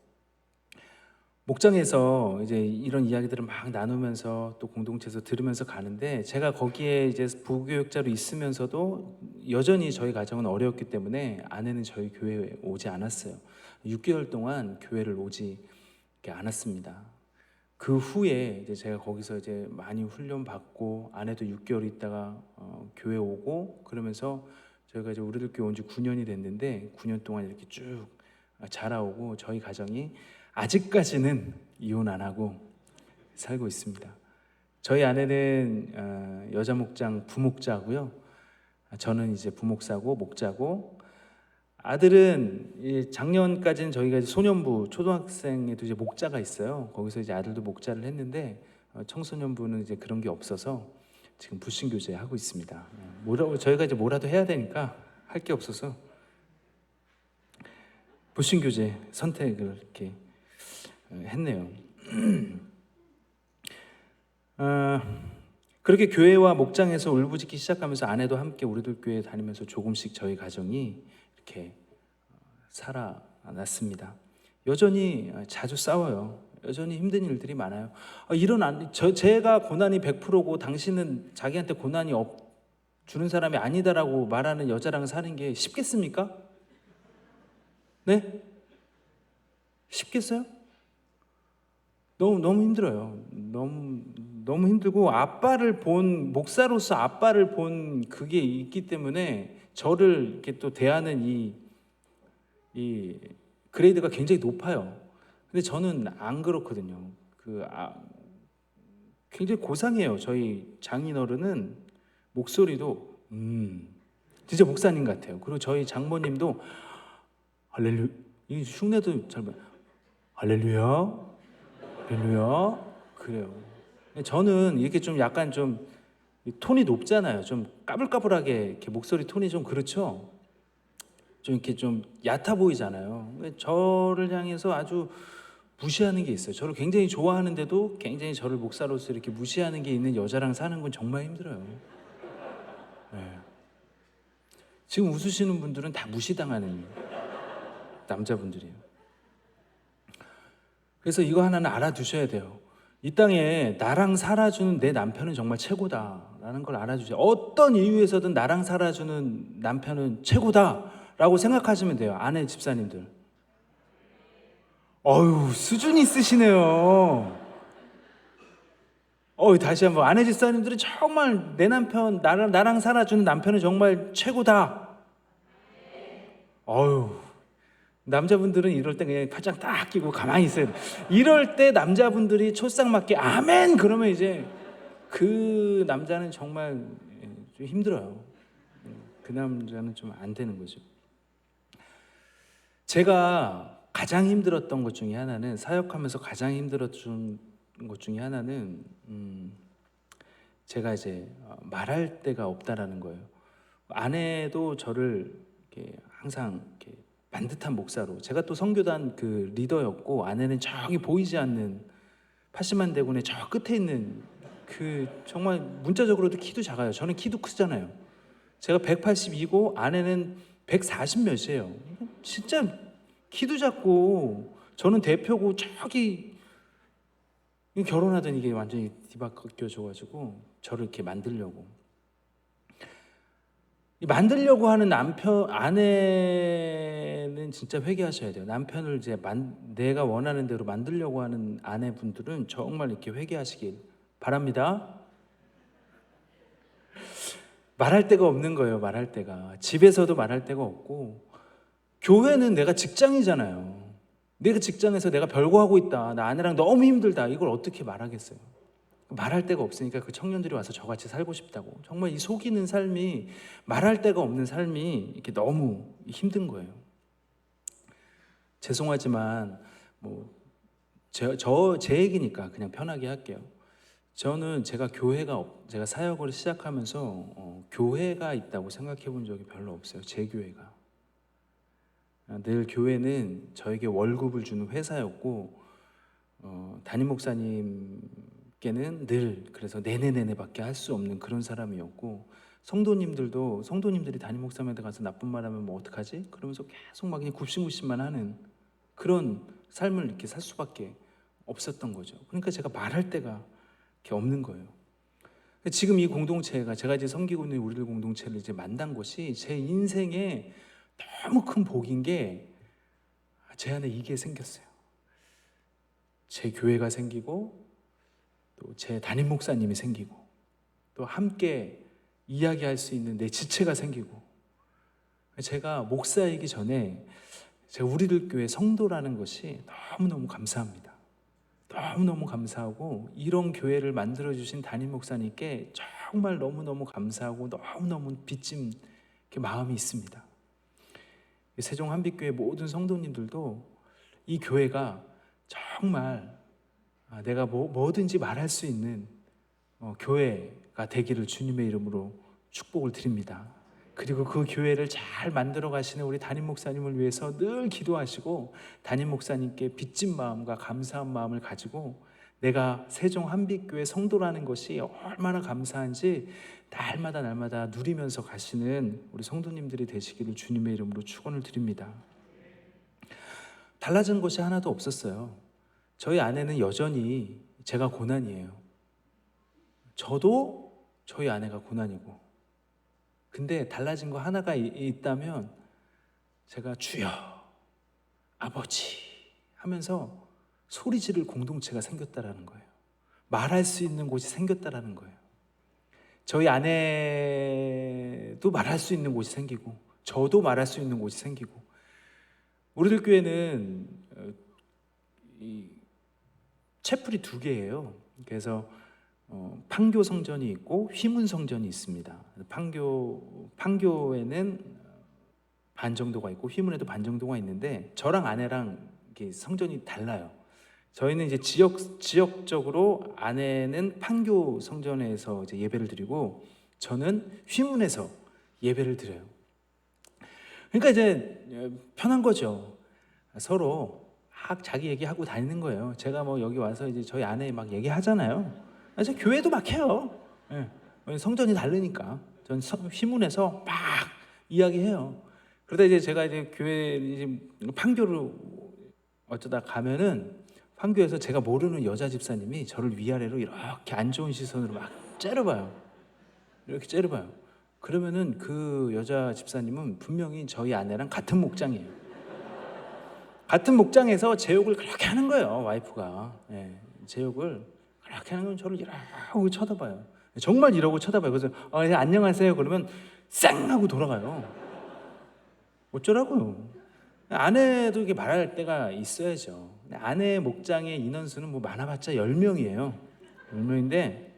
목장에서 이제 이런 이야기들을 막 나누면서 또 공동체에서 들으면서 가는데 제가 거기에 이제 부교육자로 있으면서도 여전히 저희 가정은 어려웠기 때문에 아내는 저희 교회에 오지 않았어요. 6개월 동안 교회를 오지 않았습니다. 그 후에 이제 제가 거기서 이제 많이 훈련 받고 아내도 6개월 있다가 교회 오고 그러면서 저희가 이제 우리들 교회 온 지 9년이 됐는데 9년 동안 이렇게 쭉 자라오고 저희 가정이 아직까지는 이혼 안 하고 살고 있습니다. 저희 아내는 여자 목장 부목자고요. 저는 이제 부목사고 목자고 아들은 작년까지는 저희가 이제 소년부 초등학생에도 이제 목자가 있어요. 거기서 이제 아들도 목자를 했는데 청소년부는 이제 그런 게 없어서 지금 불신교제 하고 있습니다. 저희가 이제 뭐라도 해야 되니까 할 게 없어서 불신교제 선택을 이렇게 했네요. 그렇게 교회와 목장에서 울부짖기 시작하면서 아내도 함께 우리들 교회 다니면서 조금씩 저희 가정이 이렇게 살아났습니다. 여전히 자주 싸워요. 여전히 힘든 일들이 많아요. 제가 고난이 100%고 당신은 자기한테 고난이 주는 사람이 아니다라고 말하는 여자랑 사는 게 쉽겠습니까? 네? 쉽겠어요? 너무 힘들어요. 너무 힘들고 목사로서 아빠를 본 그게 있기 때문에 저를 이렇게 또 대하는 이 그레이드가 굉장히 높아요. 근데 저는 안 그렇거든요. 굉장히 고상해요. 저희 장인어른은 목소리도 진짜 목사님 같아요. 그리고 저희 장모님도 할렐루야, 이 흉내도 잘 봐요. 할렐루야. 그래요. 저는 이렇게 좀 약간 좀 톤이 높잖아요. 좀 까불까불하게 이렇게 목소리 톤이 좀 그렇죠. 좀 이렇게 좀 얕아 보이잖아요. 저를 향해서 아주 무시하는 게 있어요. 저를 굉장히 좋아하는데도 굉장히 저를 목사로서 이렇게 무시하는 게 있는 여자랑 사는 건 정말 힘들어요. 네. 지금 웃으시는 분들은 다 무시당하는 남자분들이에요. 그래서 이거 하나는 알아두셔야 돼요. 이 땅에 나랑 살아주는 내 남편은 정말 최고다라는 걸 알아주세요. 어떤 이유에서든 나랑 살아주는 남편은 최고다라고 생각하시면 돼요. 아내 집사님들. 수준이 있으시네요. 다시 한번 아내 집사님들은 정말 내 남편 나랑 살아주는 남편은 정말 최고다. 남자분들은 이럴 때 그냥 팔짱 딱 끼고 가만히 있어야 돼. 이럴 때 남자분들이 초싹 맞게 아멘 그러면 이제 그 남자는 정말 좀 힘들어요. 그 남자는 좀 안 되는 거죠. 제가 가장 힘들었던 것 중에 하나는 사역하면서 가장 힘들었던 것 중에 하나는 제가 이제 말할 데가 없다라는 거예요. 아내도 저를 이렇게 항상 이렇게 반듯한 목사로, 제가 또 선교단 그 리더였고 아내는 저기 보이지 않는 80만 대군의 저 끝에 있는 그 정말 문자적으로도 키도 작아요. 저는 키도 크잖아요. 제가 182고 아내는 140 몇이에요. 진짜 키도 작고 저는 대표고 저기 결혼하더니 이게 완전히 뒤바뀌어져가지고 저를 이렇게 만들려고. 이 만들려고 하는 아내는 진짜 회개하셔야 돼요. 남편을 이제 내가 원하는 대로 만들려고 하는 아내분들은 정말 이렇게 회개하시길 바랍니다. 말할 데가 없는 거예요. 말할 데가. 집에서도 말할 데가 없고, 교회는 내가 직장이잖아요. 내가 직장에서 내가 별거 하고 있다, 나 아내랑 너무 힘들다, 이걸 어떻게 말하겠어요? 말할 데가 없으니까 그 청년들이 와서 저같이 살고 싶다고. 정말 이 속이는 삶이, 말할 데가 없는 삶이 이렇게 너무 힘든 거예요. 죄송하지만 제 얘기니까 그냥 편하게 할게요. 저는 제가 사역을 시작하면서 교회가 있다고 생각해 본 적이 별로 없어요. 제 교회가. 늘 교회는 저에게 월급을 주는 회사였고, 담임 목사님께는 늘 그래서 네네네네밖에 할 수 없는 그런 사람이었고, 성도님들이 담임 목사님한테 가서 나쁜 말하면 뭐 어떡하지? 그러면서 계속 막 그냥 굽신굽신만 하는 그런 삶을 이렇게 살 수밖에 없었던 거죠. 그러니까 제가 말할 데가 이렇게 없는 거예요. 지금 이 공동체가, 제가 이제 섬기고 있는 우리들 공동체를 이제 만난 것이 제 인생에 너무 큰 복인 게, 제 안에 이게 생겼어요. 제 교회가 생기고, 또 제 담임 목사님이 생기고, 또 함께 이야기할 수 있는 내 지체가 생기고, 제가 목사이기 전에 제가 우리들 교회 성도라는 것이 너무너무 감사합니다. 너무너무 감사하고, 이런 교회를 만들어주신 담임 목사님께 정말 너무너무 감사하고 너무너무 빚진 마음이 있습니다. 세종 한빛교회 모든 성도님들도 이 교회가 정말 내가 뭐든지 말할 수 있는 교회가 되기를 주님의 이름으로 축복을 드립니다. 그리고 그 교회를 잘 만들어 가시는 우리 담임 목사님을 위해서 늘 기도하시고, 담임 목사님께 빚진 마음과 감사한 마음을 가지고 내가 세종 한빛교회 성도라는 것이 얼마나 감사한지 날마다 누리면서 가시는 우리 성도님들이 되시기를 주님의 이름으로 축원을 드립니다. 달라진 것이 하나도 없었어요. 저희 아내는 여전히 제가 고난이에요. 저도 저희 아내가 고난이고, 근데 달라진 거 하나가 있다면, 제가 주여, 아버지 하면서 소리 지를 공동체가 생겼다라는 거예요. 말할 수 있는 곳이 생겼다라는 거예요. 저희 아내도 말할 수 있는 곳이 생기고, 저도 말할 수 있는 곳이 생기고, 우리들 교회는 이 채플이 2개예요. 그래서 판교 성전이 있고 휘문 성전이 있습니다. 판교에는 반 정도가 있고 휘문에도 반 정도가 있는데, 저랑 아내랑 이렇게 성전이 달라요. 저희는 이제 지역적으로 아내는 판교 성전에서 이제 예배를 드리고, 저는 휘문에서 예배를 드려요. 그러니까 이제 편한 거죠. 서로 막 자기 얘기하고 다니는 거예요. 제가 여기 와서 이제 저희 아내 막 얘기하잖아요. 제가 교회도 막 해요. 성전이 다르니까. 전 휘문에서 막 이야기해요. 그러다 이제 제가 이제 교회 이제 판교를 어쩌다 가면은, 판교에서 제가 모르는 여자 집사님이 저를 위아래로 이렇게 안 좋은 시선으로 막 째려봐요. 이렇게 째려봐요. 그러면은 그 여자 집사님은 분명히 저희 아내랑 같은 목장이에요. 같은 목장에서 제욕을 그렇게 하는 거예요, 와이프가. 제욕을 그렇게 하는 건 저를 이러고 쳐다봐요. 정말 이러고 쳐다봐요. 그래서 안녕하세요 그러면 쌩 하고 돌아가요. 어쩌라고요. 아내도 이렇게 말할 때가 있어야죠. 아내의 목장의 인원수는 많아봤자 10명이에요. 10명인데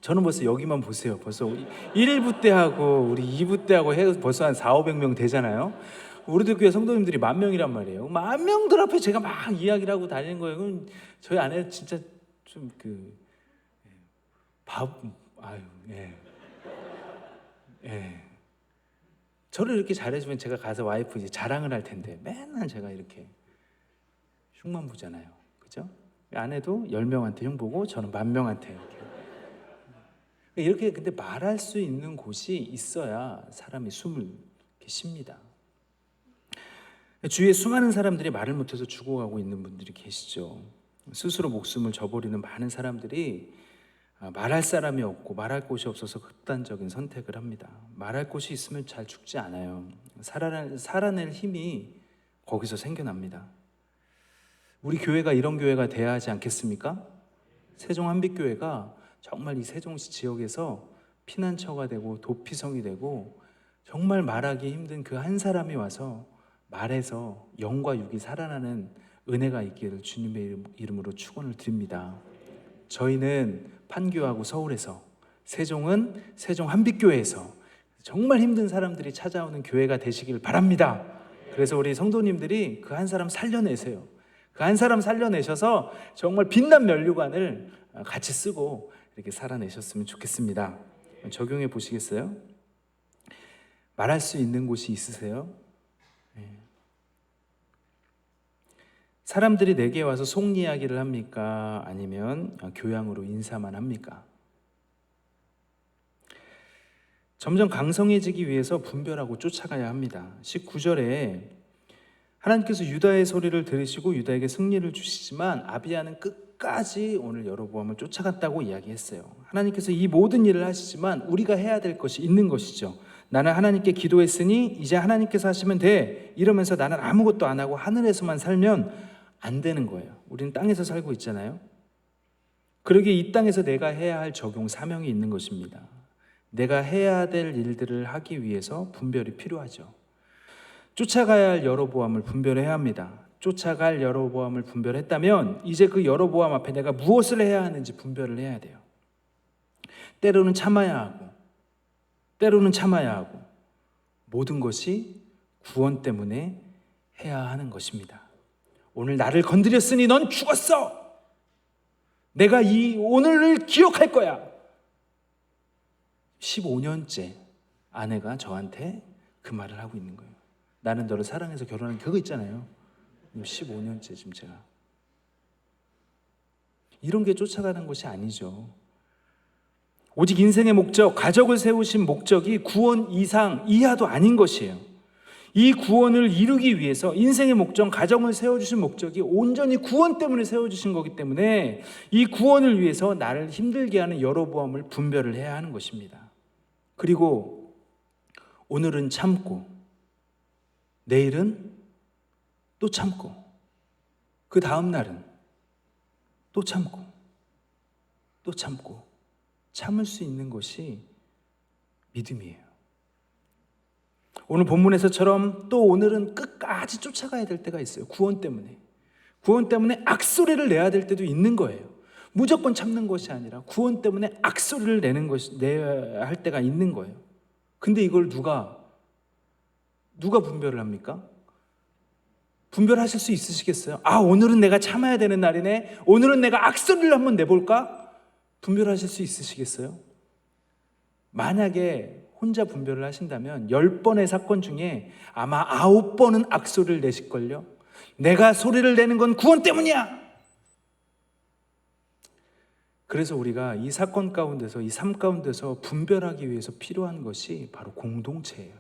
저는 벌써 여기만 보세요. 벌써 1부 때하고 우리 2부 때하고 해서 벌써 한 400~500명 되잖아요. 우리들 교회 성도님들이 10,000명이란 말이에요. 10,000명들 앞에 제가 막 이야기를 하고 다니는 거예요. 그럼 저희 아내 진짜 좀 저를 이렇게 잘해주면 제가 가서 와이프 이제 자랑을 할 텐데, 맨날 제가 이렇게 흉만 보잖아요. 그죠? 아내도 10명한테 흉 보고 저는 10,000명한테 이렇게. 근데 말할 수 있는 곳이 있어야 사람이 숨을 쉽니다. 주위에 수많은 사람들이 말을 못해서 죽어가고 있는 분들이 계시죠. 스스로 목숨을 저버리는 많은 사람들이 말할 사람이 없고 말할 곳이 없어서 극단적인 선택을 합니다. 말할 곳이 있으면 잘 죽지 않아요. 살아낼 힘이 거기서 생겨납니다. 우리 교회가 이런 교회가 돼야 하지 않겠습니까? 세종 한빛교회가 정말 이 세종시 지역에서 피난처가 되고 도피성이 되고 정말 말하기 힘든 그 한 사람이 와서 말해서 영과 육이 살아나는 은혜가 있기를 주님의 이름으로 축원을 드립니다. 저희는 판교하고 서울에서, 세종은 세종 한빛교회에서 정말 힘든 사람들이 찾아오는 교회가 되시길 바랍니다. 그래서 우리 성도님들이 그 한 사람 살려내세요. 그 한 사람 살려내셔서 정말 빛난 면류관을 같이 쓰고 이렇게 살아내셨으면 좋겠습니다. 적용해 보시겠어요? 말할 수 있는 곳이 있으세요? 사람들이 내게 와서 속 이야기를 합니까? 아니면 교양으로 인사만 합니까? 점점 강성해지기 위해서 분별하고 쫓아가야 합니다. 19절에 하나님께서 유다의 소리를 들으시고 유다에게 승리를 주시지만 아비야는 끝까지 오늘 여로보암을 쫓아갔다고 이야기했어요. 하나님께서 이 모든 일을 하시지만 우리가 해야 될 것이 있는 것이죠. 나는 하나님께 기도했으니 이제 하나님께서 하시면 돼. 이러면서 나는 아무것도 안 하고 하늘에서만 살면 안 되는 거예요. 우리는 땅에서 살고 있잖아요. 그러기에 이 땅에서 내가 해야 할 적용 사명이 있는 것입니다. 내가 해야 될 일들을 하기 위해서 분별이 필요하죠. 쫓아가야 할 여로보암을 분별해야 합니다. 쫓아갈 여로보암을 분별했다면 이제 그 여로보암 앞에 내가 무엇을 해야 하는지 분별을 해야 돼요. 때로는 참아야 하고 때로는 참아야 하고 모든 것이 구원 때문에 해야 하는 것입니다. 오늘 나를 건드렸으니 넌 죽었어. 내가 이 오늘을 기억할 거야. 15년째 아내가 저한테 그 말을 하고 있는 거예요. 나는 너를 사랑해서 결혼한 그거 있잖아요. 15년째 지금 제가. 이런 게 쫓아가는 것이 아니죠. 오직 인생의 목적, 가족을 세우신 목적이 구원 이상 이하도 아닌 것이에요. 이 구원을 이루기 위해서 인생의 목적, 가정을 세워주신 목적이 온전히 구원 때문에 세워주신 거기 때문에 이 구원을 위해서 나를 힘들게 하는 여로보암을 분별을 해야 하는 것입니다. 그리고 오늘은 참고 내일은 또 참고 그 다음 날은 또 참고 또 참고 참을 수 있는 것이 믿음이에요. 오늘 본문에서처럼 또 오늘은 끝까지 쫓아가야 될 때가 있어요. 구원 때문에 악소리를 내야 될 때도 있는 거예요. 무조건 참는 것이 아니라 구원 때문에 악소리를 내야 할 때가 있는 거예요. 근데 이걸 누가 분별을 합니까? 분별하실 수 있으시겠어요? 오늘은 내가 참아야 되는 날이네. 오늘은 내가 악소리를 한번 내볼까? 분별하실 수 있으시겠어요? 만약에 혼자 분별을 하신다면 10번의 사건 중에 아마 9번은 악소리를 내실걸요? 내가 소리를 내는 건 구원 때문이야! 그래서 우리가 이 사건 가운데서, 이 삶 가운데서 분별하기 위해서 필요한 것이 바로 공동체예요.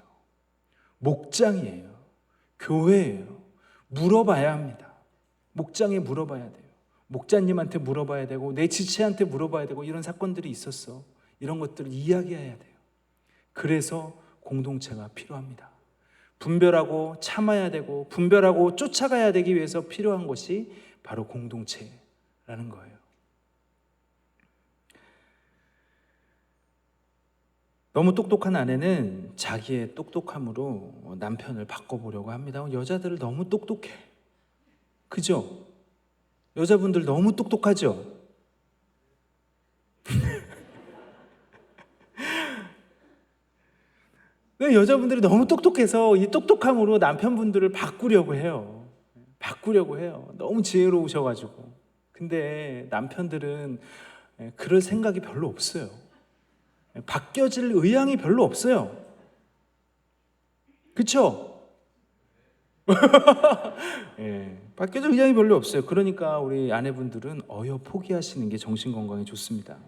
목장이에요. 교회예요. 물어봐야 합니다. 목장에 물어봐야 돼요. 목자님한테 물어봐야 되고 내 지체한테 물어봐야 되고 이런 사건들이 있었어. 이런 것들을 이야기해야 돼요. 그래서 공동체가 필요합니다. 분별하고 참아야 되고 분별하고 쫓아가야 되기 위해서 필요한 것이 바로 공동체라는 거예요. 너무 똑똑한 아내는 자기의 똑똑함으로 남편을 바꿔보려고 합니다. 여자들 너무 똑똑해. 그죠? 여자분들 너무 똑똑하죠? 왜 여자분들이 너무 똑똑해서 이 똑똑함으로 남편분들을 바꾸려고 해요. 너무 지혜로우셔가지고. 근데 남편들은 그럴 생각이 별로 없어요. 바뀌어질 의향이 별로 없어요. 그쵸? 바뀌어질 의향이 별로 없어요. 그러니까 우리 아내분들은 포기하시는 게 정신건강에 좋습니다.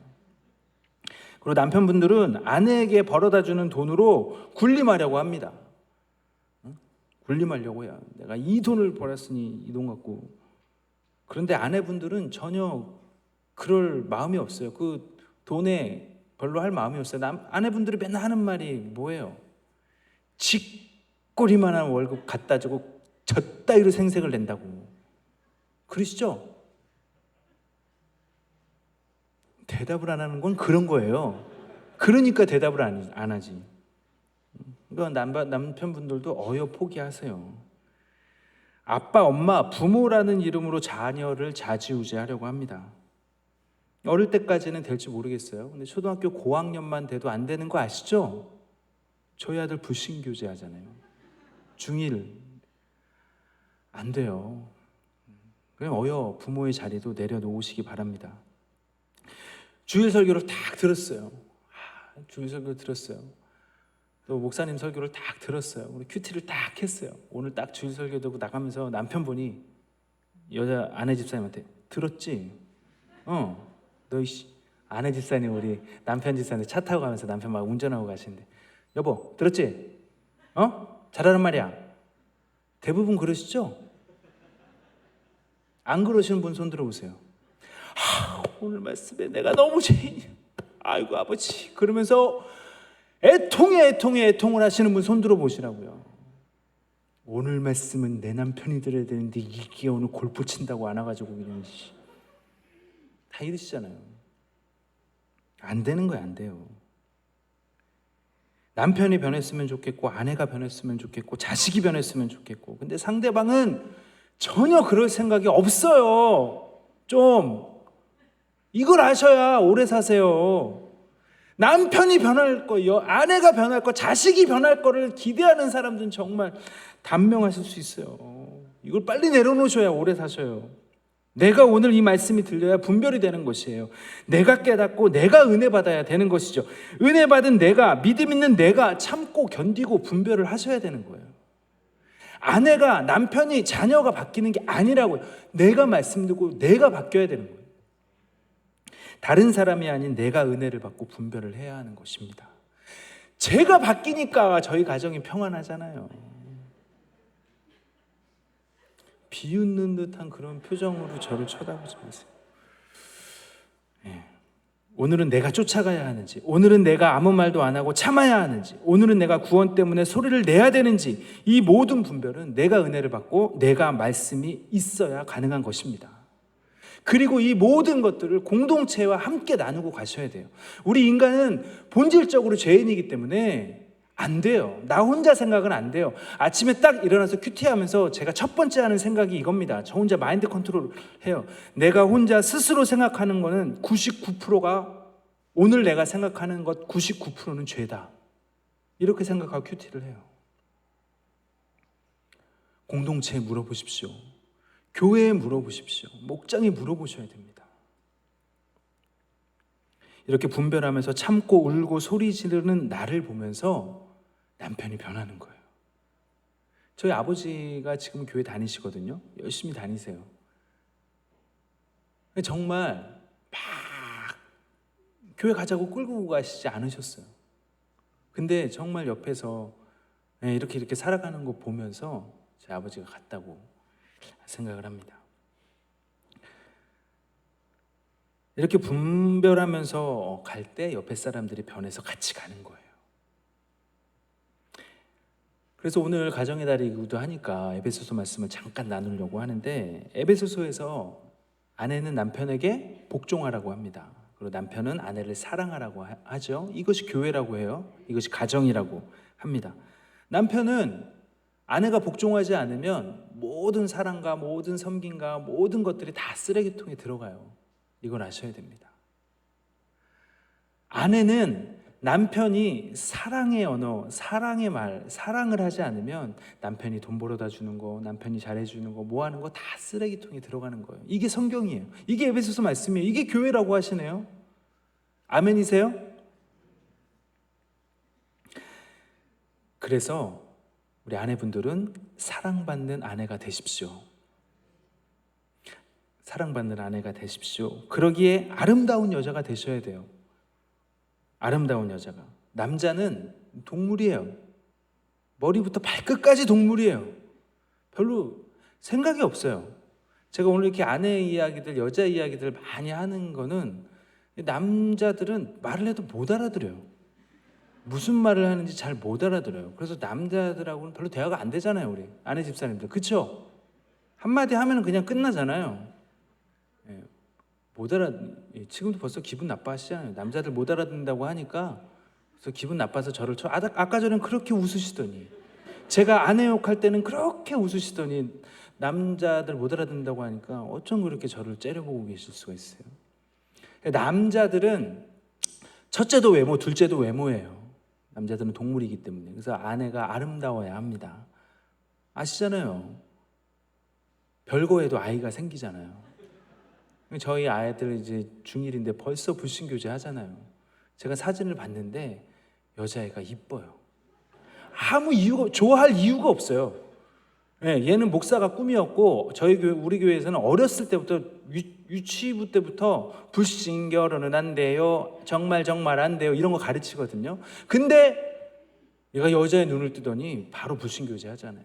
그리고 남편분들은 아내에게 벌어다주는 돈으로 군림하려고 합니다. 군림하려고 해요. 내가 이 돈을 벌었으니 이 돈 갖고. 그런데 아내분들은 전혀 그럴 마음이 없어요. 그 돈에 별로 할 마음이 없어요. 아내분들이 맨날 하는 말이 뭐예요? 쥐꼬리만한 월급 갖다 주고 저 따위로 생색을 낸다고. 그러시죠? 대답을 안 하는 건 그런 거예요. 그러니까 대답을 안 하지. 그러니까 남편분들도 어여 포기하세요. 아빠, 엄마, 부모라는 이름으로 자녀를 좌지우지하려고 합니다. 어릴 때까지는 될지 모르겠어요. 근데 초등학교 고학년만 돼도 안 되는 거 아시죠? 저희 아들 불신교제 하잖아요. 중1 안 돼요. 그냥 어여 부모의 자리도 내려놓으시기 바랍니다. 주일 설교를 딱 들었어요. 주일 설교 들었어요. 또 목사님 설교를 딱 들었어요. 우리 큐티를 딱 했어요. 오늘 딱 주일 설교 듣고 나가면서 남편분이 여자 아내 집사님한테 들었지? 너희 아내 집사님 우리 남편 집사님 차 타고 가면서 남편 막 운전하고 가시는데 여보 들었지? 잘하는 말이야. 대부분 그러시죠? 안 그러시는 분 손 들어보세요. 오늘 말씀에 내가 너무 죄인이야. 아이고 아버지 그러면서 애통을 하시는 분 손 들어보시라고요. 오늘 말씀은 내 남편이 들어야 되는데 이게 오늘 골프 친다고 안 와가지고 그냥 다 이러시잖아요. 안 되는 거야. 안 돼요. 남편이 변했으면 좋겠고 아내가 변했으면 좋겠고 자식이 변했으면 좋겠고 근데 상대방은 전혀 그럴 생각이 없어요. 좀 이걸 아셔야 오래 사세요. 남편이 변할 거, 아내가 변할 거, 자식이 변할 거를 기대하는 사람들은 정말 단명하실 수 있어요. 이걸 빨리 내려놓으셔야 오래 사셔요. 내가 오늘 이 말씀이 들려야 분별이 되는 것이에요. 내가 깨닫고 내가 은혜 받아야 되는 것이죠. 은혜 받은 내가, 믿음 있는 내가 참고 견디고 분별을 하셔야 되는 거예요. 아내가, 남편이, 자녀가 바뀌는 게 아니라고요. 내가 말씀 듣고 내가 바뀌어야 되는 거예요. 다른 사람이 아닌 내가 은혜를 받고 분별을 해야 하는 것입니다. 제가 바뀌니까 저희 가정이 평안하잖아요. 비웃는 듯한 그런 표정으로 저를 쳐다보지 마세요. 오늘은 내가 쫓아가야 하는지, 오늘은 내가 아무 말도 안 하고 참아야 하는지, 오늘은 내가 구원 때문에 소리를 내야 되는지, 이 모든 분별은 내가 은혜를 받고 내가 말씀이 있어야 가능한 것입니다. 그리고 이 모든 것들을 공동체와 함께 나누고 가셔야 돼요. 우리 인간은 본질적으로 죄인이기 때문에 안 돼요. 나 혼자 생각은 안 돼요. 아침에 딱 일어나서 큐티하면서 제가 첫 번째 하는 생각이 이겁니다. 저 혼자 마인드 컨트롤 해요. 내가 혼자 스스로 생각하는 거는 99%가 오늘 내가 생각하는 것 99%는 죄다. 이렇게 생각하고 큐티를 해요. 공동체에 물어보십시오. 교회에 물어보십시오. 목장에 물어보셔야 됩니다. 이렇게 분별하면서 참고 울고 소리 지르는 나를 보면서 남편이 변하는 거예요. 저희 아버지가 지금 교회 다니시거든요. 열심히 다니세요. 정말 막 교회 가자고 끌고 가시지 않으셨어요. 근데 정말 옆에서 이렇게 살아가는 거 보면서 제 아버지가 같다고 생각을 합니다. 이렇게 분별하면서 갈 때 옆에 사람들이 변해서 같이 가는 거예요. 그래서 오늘 가정의 달이기도 하니까 에베소서 말씀을 잠깐 나누려고 하는데 에베소서에서 아내는 남편에게 복종하라고 합니다. 그리고 남편은 아내를 사랑하라고 하죠. 이것이 교회라고 해요. 이것이 가정이라고 합니다. 남편은 아내가 복종하지 않으면 모든 사랑과 모든 섬김과 모든 것들이 다 쓰레기통에 들어가요. 이걸 아셔야 됩니다. 아내는 남편이 사랑의 언어, 사랑의 말, 사랑을 하지 않으면 남편이 돈 벌어다 주는 거, 남편이 잘해주는 거, 뭐 하는 거 다 쓰레기통에 들어가는 거예요. 이게 성경이에요. 이게 에베소서 말씀이에요. 이게 교회라고 하시네요. 아멘이세요? 그래서 우리 아내분들은 사랑받는 아내가 되십시오. 사랑받는 아내가 되십시오. 그러기에 아름다운 여자가 되셔야 돼요. 아름다운 여자가. 남자는 동물이에요. 머리부터 발끝까지 동물이에요. 별로 생각이 없어요. 제가 오늘 이렇게 아내 이야기들, 여자 이야기들 많이 하는 거는 남자들은 말을 해도 못 알아들어요. 무슨 말을 하는지 잘 못 알아들어요. 그래서 남자들하고는 별로 대화가 안 되잖아요, 우리 아내 집사님들. 그쵸? 한마디 하면 그냥 끝나잖아요. 예, 못 알아, 지금도 벌써 기분 나빠하시잖아요. 남자들 못 알아듣는다고 하니까 그래서 기분 나빠서 저를 아까 전엔 그렇게 웃으시더니, 제가 아내 욕할 때는 그렇게 웃으시더니 남자들 못 알아듣는다고 하니까 어쩜 그렇게 저를 째려보고 계실 수가 있어요. 남자들은 첫째도 외모, 둘째도 외모예요. 남자들은 동물이기 때문에. 그래서 아내가 아름다워야 합니다. 아시잖아요. 별거에도 아이가 생기잖아요. 저희 아이들 이제 중1인데 벌써 불신교제 하잖아요. 제가 사진을 봤는데 여자애가 이뻐요. 아무 이유가, 좋아할 이유가 없어요. 예, 얘는 목사가 꿈이었고 저희 교회, 우리 교회에서는 어렸을 때부터 유치부 때부터 불신 결혼은 안 돼요, 정말 안 돼요, 이런 거 가르치거든요. 근데 얘가 여자의 눈을 뜨더니 바로 불신교제 하잖아요.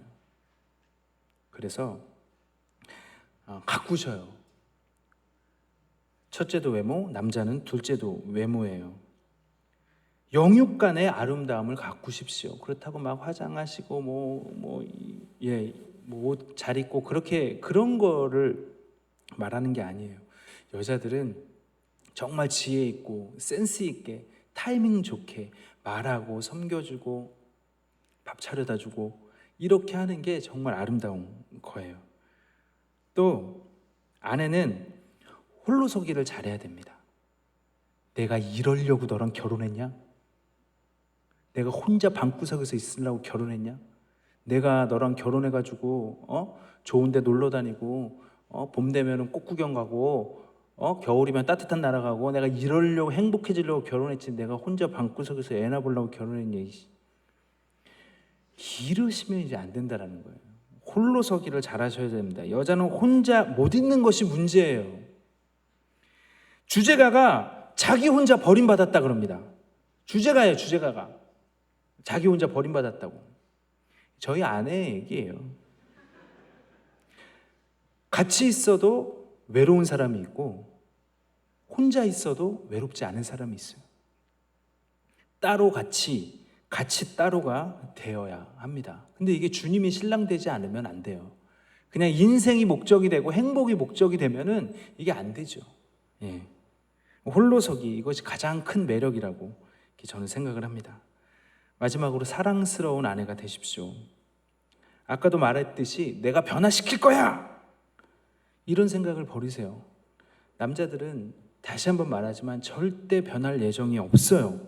그래서 가꾸셔요. 첫째도 외모, 남자는 둘째도 외모예요. 영육간의 아름다움을 가꾸십시오. 그렇다고 막 화장하시고 옷 잘 입고 그렇게 그런 거를 말하는 게 아니에요. 여자들은 정말 지혜 있고 센스 있게 타이밍 좋게 말하고 섬겨주고 밥 차려다 주고 이렇게 하는 게 정말 아름다운 거예요. 또 아내는 홀로서기를 잘해야 됩니다. 내가 이러려고 너랑 결혼했냐? 내가 혼자 방구석에서 있으려고 결혼했냐? 내가 너랑 결혼해가지고 좋은 데 놀러 다니고 봄 되면 꽃구경 가고 겨울이면 따뜻한 나라 가고 내가 이러려고 행복해지려고 결혼했지, 내가 혼자 방구석에서 애나 보려고 결혼했냐? 이러시면 이제 안 된다라는 거예요. 홀로서기를 잘하셔야 됩니다. 여자는 혼자 못 있는 것이 문제예요. 주제가가 자기 혼자 버림받았다 그럽니다. 주제가예요, 주제가가. 자기 혼자 버림받았다고. 저희 아내의 얘기예요. 같이 있어도 외로운 사람이 있고 혼자 있어도 외롭지 않은 사람이 있어요. 따로 같이 따로가 되어야 합니다. 근데 이게 주님이 신랑 되지 않으면 안 돼요. 그냥 인생이 목적이 되고 행복이 목적이 되면은 이게 안 되죠. 예. 홀로서기, 이것이 가장 큰 매력이라고 저는 생각을 합니다. 마지막으로 사랑스러운 아내가 되십시오. 아까도 말했듯이 내가 변화시킬 거야, 이런 생각을 버리세요. 남자들은 다시 한번 말하지만 절대 변할 예정이 없어요.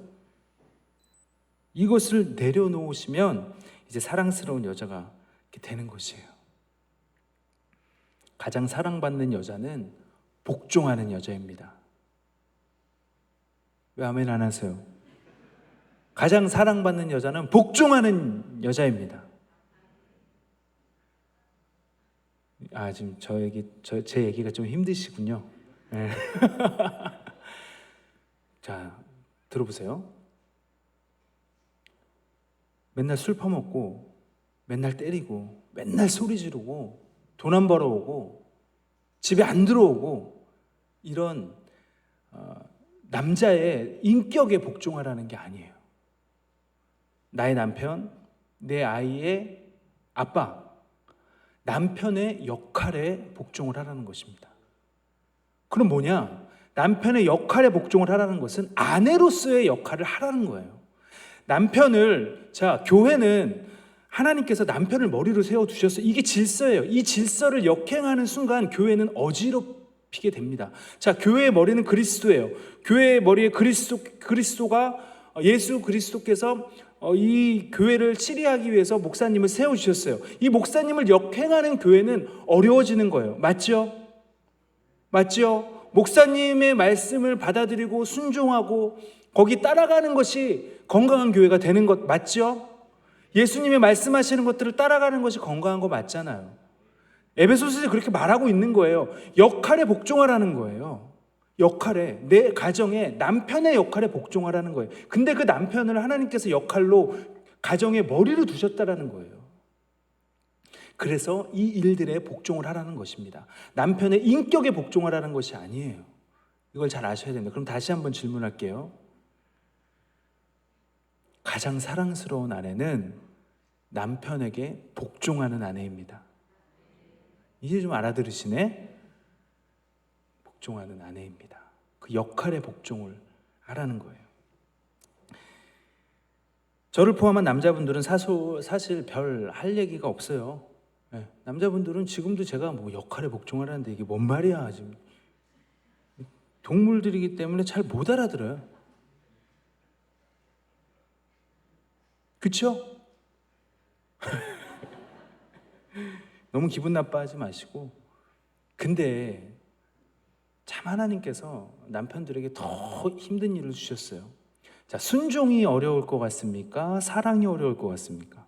이것을 내려놓으시면 이제 사랑스러운 여자가 되는 것이에요. 가장 사랑받는 여자는 복종하는 여자입니다. 왜 아멘 안 하세요? 가장 사랑받는 여자는 복종하는 여자입니다. 지금 제 얘기가 좀 힘드시군요. 네. 자, 들어보세요. 맨날 술 퍼먹고 맨날 때리고 맨날 소리 지르고 돈 안 벌어오고 집에 안 들어오고 이런 남자의 인격에 복종하라는 게 아니에요. 나의 남편, 내 아이의 아빠, 남편의 역할에 복종을 하라는 것입니다. 그럼 뭐냐? 남편의 역할에 복종을 하라는 것은 아내로서의 역할을 하라는 거예요. 교회는 하나님께서 남편을 머리로 세워두셨어요. 이게 질서예요. 이 질서를 역행하는 순간 교회는 어지럽히게 됩니다. 교회의 머리는 그리스도예요. 교회의 머리에 그리스도가 예수 그리스도께서 이 교회를 치리하기 위해서 목사님을 세워주셨어요. 이 목사님을 역행하는 교회는 어려워지는 거예요. 맞죠? 목사님의 말씀을 받아들이고 순종하고 거기 따라가는 것이 건강한 교회가 되는 것 맞죠? 예수님의 말씀하시는 것들을 따라가는 것이 건강한 거 맞잖아요. 에베소서에 그렇게 말하고 있는 거예요. 역할에 복종하라는 거예요. 역할에, 내 가정에 남편의 역할에 복종하라는 거예요. 근데 그 남편을 하나님께서 역할로 가정의 머리로 두셨다라는 거예요. 그래서 이 일들에 복종을 하라는 것입니다. 남편의 인격에 복종하라는 것이 아니에요. 이걸 잘 아셔야 됩니다. 그럼 다시 한번 질문할게요. 가장 사랑스러운 아내는 남편에게 복종하는 아내입니다. 이제 좀 알아들으시네? 복종하는 아내입니다. 그 역할의 복종을 하라는 거예요. 저를 포함한 남자분들은 사실 별 할 얘기가 없어요. 네, 남자분들은 지금도 제가 뭐 역할에 복종하라는데 이게 뭔 말이야 지금. 동물들이기 때문에 잘 못 알아들어요. 그쵸? 너무 기분 나빠하지 마시고. 근데 참 하나님께서 남편들에게 더 힘든 일을 주셨어요. 자, 순종이 어려울 것 같습니까? 사랑이 어려울 것 같습니까?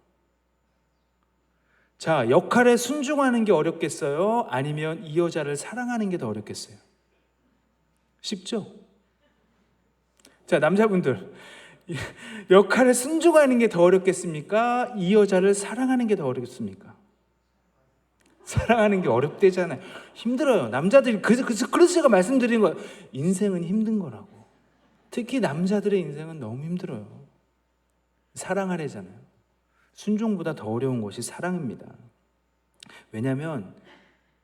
자, 역할에 순종하는 게 어렵겠어요? 아니면 이 여자를 사랑하는 게 더 어렵겠어요? 쉽죠? 자, 남자분들, 역할에 순종하는 게 더 어렵겠습니까? 이 여자를 사랑하는 게 더 어렵습니까? 사랑하는 게 어렵대잖아요. 힘들어요. 남자들이 그래서 제가 말씀드리는 거예요. 인생은 힘든 거라고. 특히 남자들의 인생은 너무 힘들어요. 사랑하래잖아요. 순종보다 더 어려운 것이 사랑입니다. 왜냐하면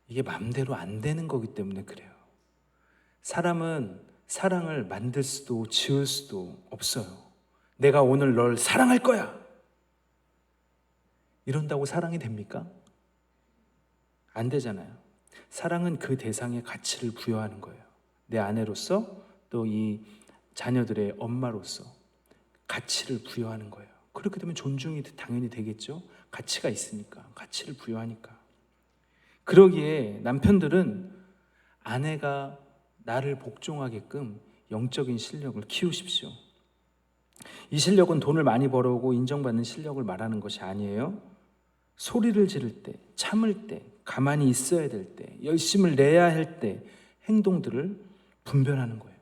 이게 마음대로 안 되는 거기 때문에 그래요. 사람은 사랑을 만들 수도 지을 수도 없어요. 내가 오늘 널 사랑할 거야. 이런다고 사랑이 됩니까? 안 되잖아요. 사랑은 그 대상에 가치를 부여하는 거예요. 내 아내로서 또 이 자녀들의 엄마로서 가치를 부여하는 거예요. 그렇게 되면 존중이 당연히 되겠죠. 가치가 있으니까, 가치를 부여하니까. 그러기에 남편들은 아내가 나를 복종하게끔 영적인 실력을 키우십시오. 이 실력은 돈을 많이 벌어오고 인정받는 실력을 말하는 것이 아니에요. 소리를 지를 때, 참을 때, 가만히 있어야 될 때, 열심을 내야 할 때 행동들을 분별하는 거예요.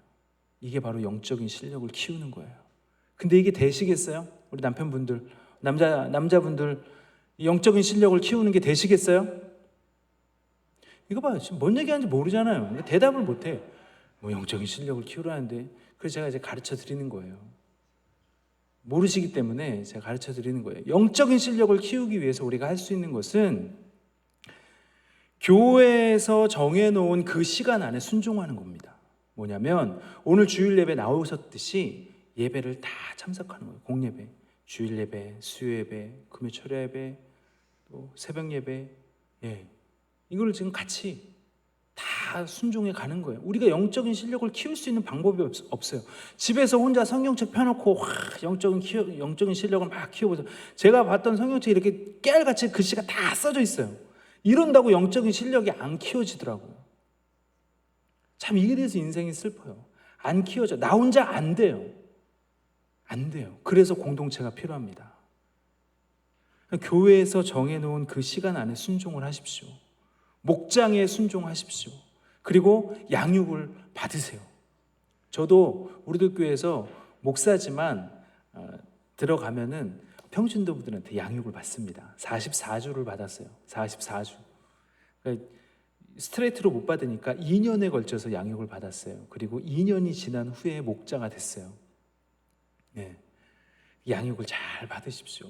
이게 바로 영적인 실력을 키우는 거예요. 근데 이게 되시겠어요? 우리 남편분들, 남자분들 영적인 실력을 키우는 게 되시겠어요? 이거 봐요. 지금 뭔 얘기하는지 모르잖아요. 대답을 못해. 뭐 영적인 실력을 키우라는데. 그래서 제가 이제 가르쳐 드리는 거예요. 모르시기 때문에 제가 가르쳐 드리는 거예요. 영적인 실력을 키우기 위해서 우리가 할 수 있는 것은 교회에서 정해놓은 그 시간 안에 순종하는 겁니다. 뭐냐면 오늘 주일 예배 나오셨듯이 예배를 다 참석하는 거예요. 공예배, 주일 예배, 수요 예배, 금요 철야 예배, 또 새벽 예배. 이걸 지금 같이 다 순종해 가는 거예요. 우리가 영적인 실력을 키울 수 있는 방법이 없어요. 집에서 혼자 성경책 펴놓고 영적인 실력을 막 키워보세요. 제가 봤던 성경책에 이렇게 깨알같이 글씨가 다 써져 있어요. 이런다고 영적인 실력이 안 키워지더라고요. 참 이게 돼서 인생이 슬퍼요. 안 키워져. 나 혼자 안 돼요. 안 돼요. 그래서 공동체가 필요합니다. 교회에서 정해놓은 그 시간 안에 순종을 하십시오. 목장에 순종하십시오. 그리고 양육을 받으세요. 저도 우리들 교회에서 목사지만 들어가면은 평신도분들한테 양육을 받습니다. 44주를 받았어요. 44주. 그러니까 스트레이트로 못 받으니까 2년에 걸쳐서 양육을 받았어요. 그리고 2년이 지난 후에 목자가 됐어요. 양육을 잘 받으십시오.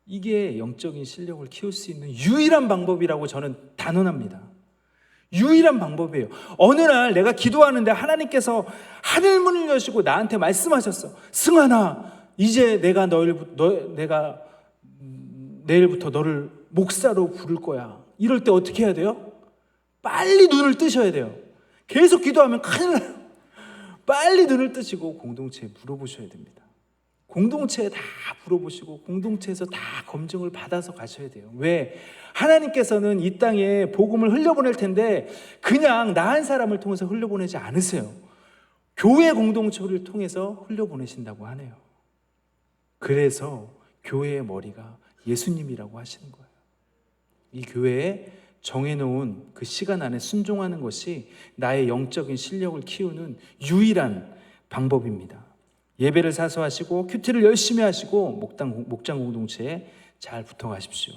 이게 영적인 실력을 키울 수 있는 유일한 방법이라고 저는 단언합니다. 유일한 방법이에요. 어느 날 내가 기도하는데 하나님께서 하늘 문을 여시고 나한테 말씀하셨어. 승환아, 이제 내가 내일부터 너를 목사로 부를 거야. 이럴 때 어떻게 해야 돼요? 빨리 눈을 뜨셔야 돼요. 계속 기도하면 큰일 나요. 빨리 눈을 뜨시고 공동체에 물어보셔야 됩니다. 공동체에 다 물어보시고 공동체에서 다 검증을 받아서 가셔야 돼요. 왜? 하나님께서는 이 땅에 복음을 흘려보낼 텐데 그냥 나 한 사람을 통해서 흘려보내지 않으세요. 교회 공동체를 통해서 흘려보내신다고 하네요. 그래서 교회의 머리가 예수님이라고 하시는 거예요. 이 교회에 정해놓은 그 시간 안에 순종하는 것이 나의 영적인 실력을 키우는 유일한 방법입니다. 예배를 사수하시고 큐티를 열심히 하시고 목장 공동체에 잘 붙어가십시오.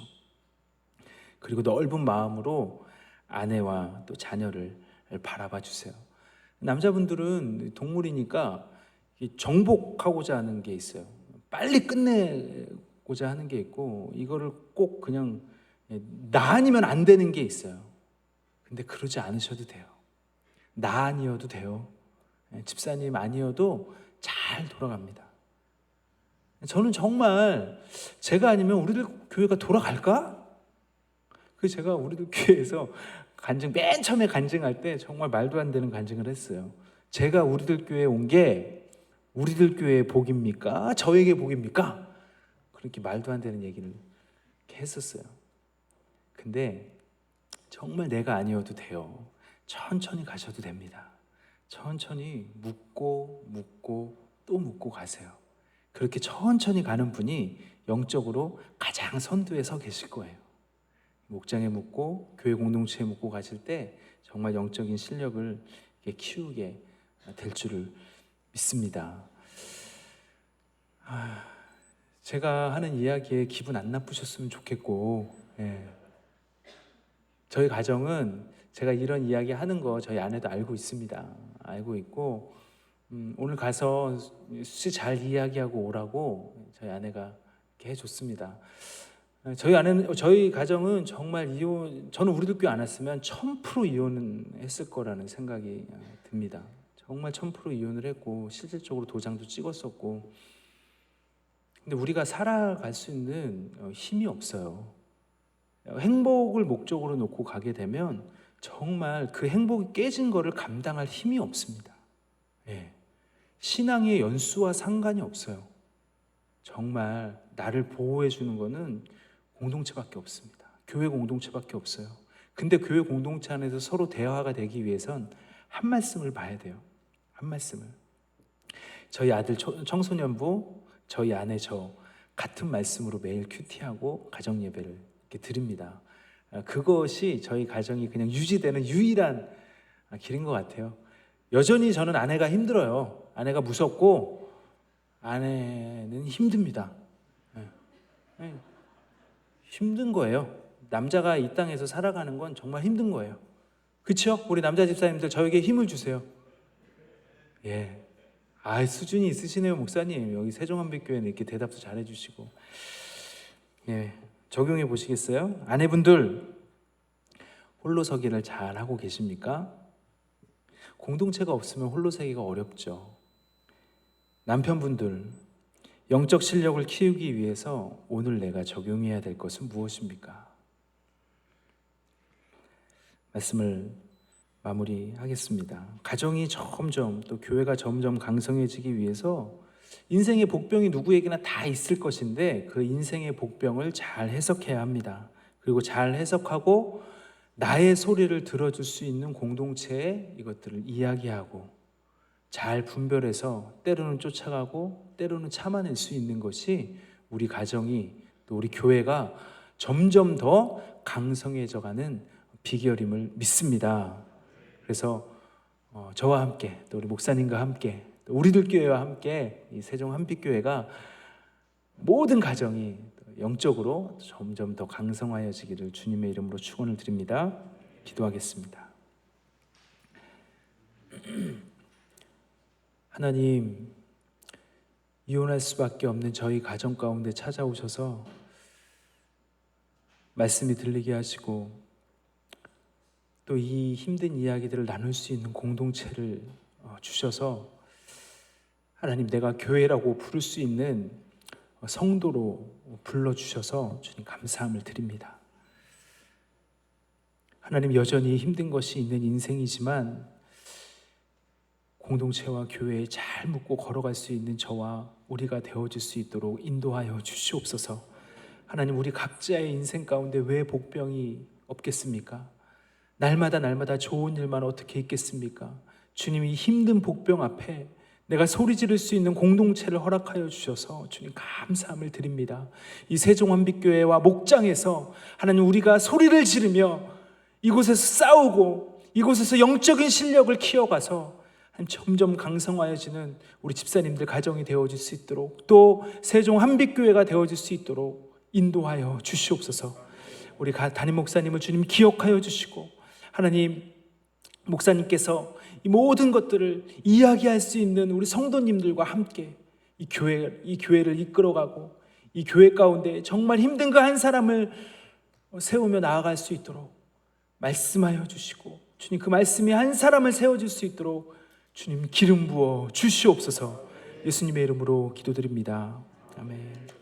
그리고 넓은 마음으로 아내와 또 자녀를 바라봐 주세요. 남자분들은 동물이니까 정복하고자 하는 게 있어요. 빨리 끝내고자 하는 게 있고, 이거를 꼭 그냥 나 아니면 안 되는 게 있어요. 근데 그러지 않으셔도 돼요. 나 아니어도 돼요. 집사님 아니어도 잘 돌아갑니다. 저는 정말 제가 아니면 우리들 교회가 돌아갈까? 그 제가 우리들 교회에서 맨 처음에 간증할 때 정말 말도 안 되는 간증을 했어요. 제가 우리들 교회에 온 게 우리들 교회의 복입니까? 저에게 복입니까? 그렇게 말도 안 되는 얘기를 이렇게 했었어요. 근데 정말 내가 아니어도 돼요. 천천히 가셔도 됩니다. 천천히 묻고 또 묻고 가세요. 그렇게 천천히 가는 분이 영적으로 가장 선두에 서 계실 거예요. 목장에 묻고 교회 공동체에 묻고 가실 때 정말 영적인 실력을 키우게 될 줄을 믿습니다. 제가 하는 이야기에 기분 안 나쁘셨으면 좋겠고, 저희 가정은 제가 이런 이야기 하는 거 저희 아내도 알고 있습니다. 알고 있고, 오늘 가서 수시 잘 이야기하고 오라고 저희 아내가 이렇게 해줬습니다. 저희 가정은 정말 저는 우리들 교회 안 왔으면 1000% 이혼은 했을 거라는 생각이 듭니다. 정말 1000% 이혼을 했고, 실질적으로 도장도 찍었었고, 근데 우리가 살아갈 수 있는 힘이 없어요. 행복을 목적으로 놓고 가게 되면 정말 그 행복이 깨진 거를 감당할 힘이 없습니다. 신앙의 연수와 상관이 없어요. 정말 나를 보호해 주는 거는 공동체밖에 없습니다. 교회 공동체밖에 없어요. 근데 교회 공동체 안에서 서로 대화가 되기 위해선 한 말씀을 봐야 돼요. 한 말씀을. 저희 아들 청소년부, 저희 아내 저 같은 말씀으로 매일 큐티하고 가정 예배를 이렇게 드립니다. 그것이 저희 가정이 그냥 유지되는 유일한 길인 것 같아요. 여전히 저는 아내가 힘들어요. 아내가 무섭고 아내는 힘듭니다. 힘든 거예요. 남자가 이 땅에서 살아가는 건 정말 힘든 거예요. 그렇죠? 우리 남자 집사님들 저에게 힘을 주세요. 수준이 있으시네요, 목사님. 여기 세종한빛교회는 이렇게 대답도 잘해주시고. 적용해 보시겠어요? 아내분들 홀로서기를 잘 하고 계십니까? 공동체가 없으면 홀로서기가 어렵죠. 남편분들 영적 실력을 키우기 위해서 오늘 내가 적용해야 될 것은 무엇입니까? 말씀을 마무리하겠습니다. 가정이 점점 또 교회가 점점 강성해지기 위해서 인생의 복병이 누구에게나 다 있을 것인데 그 인생의 복병을 잘 해석해야 합니다. 그리고 잘 해석하고 나의 소리를 들어줄 수 있는 공동체에 이것들을 이야기하고 잘 분별해서 때로는 쫓아가고 때로는 참아낼 수 있는 것이 우리 가정이 또 우리 교회가 점점 더 강성해져가는 비결임을 믿습니다. 그래서 저와 함께 또 우리 목사님과 함께 또 우리들 교회와 함께 이 세종 한빛교회가 모든 가정이 영적으로 점점 더 강성하여지기를 주님의 이름으로 축원을 드립니다. 기도하겠습니다. 하나님, 이혼할 수밖에 없는 저희 가정 가운데 찾아오셔서 말씀이 들리게 하시고 또 이 힘든 이야기들을 나눌 수 있는 공동체를 주셔서 하나님, 내가 교회라고 부를 수 있는 성도로 불러주셔서 주님 감사함을 드립니다. 하나님, 여전히 힘든 것이 있는 인생이지만 공동체와 교회에 잘 묻고 걸어갈 수 있는 저와 우리가 되어줄 수 있도록 인도하여 주시옵소서. 하나님, 우리 각자의 인생 가운데 왜 복병이 없겠습니까? 날마다 좋은 일만 어떻게 있겠습니까? 주님이 힘든 복병 앞에 내가 소리 지를 수 있는 공동체를 허락하여 주셔서 주님 감사함을 드립니다. 이 세종한빛교회와 목장에서 하나님, 우리가 소리를 지르며 이곳에서 싸우고 이곳에서 영적인 실력을 키워가서 점점 강성하여지는 우리 집사님들 가정이 되어질 수 있도록 또 세종한빛교회가 되어질 수 있도록 인도하여 주시옵소서. 우리 담임 목사님을 주님 기억하여 주시고 하나님, 목사님께서 이 모든 것들을 이야기할 수 있는 우리 성도님들과 함께 이 교회를 이끌어가고 이 교회 가운데 정말 힘든 그 한 사람을 세우며 나아갈 수 있도록 말씀하여 주시고, 주님 그 말씀이 한 사람을 세워줄 수 있도록 주님 기름 부어 주시옵소서. 예수님의 이름으로 기도드립니다. 아멘.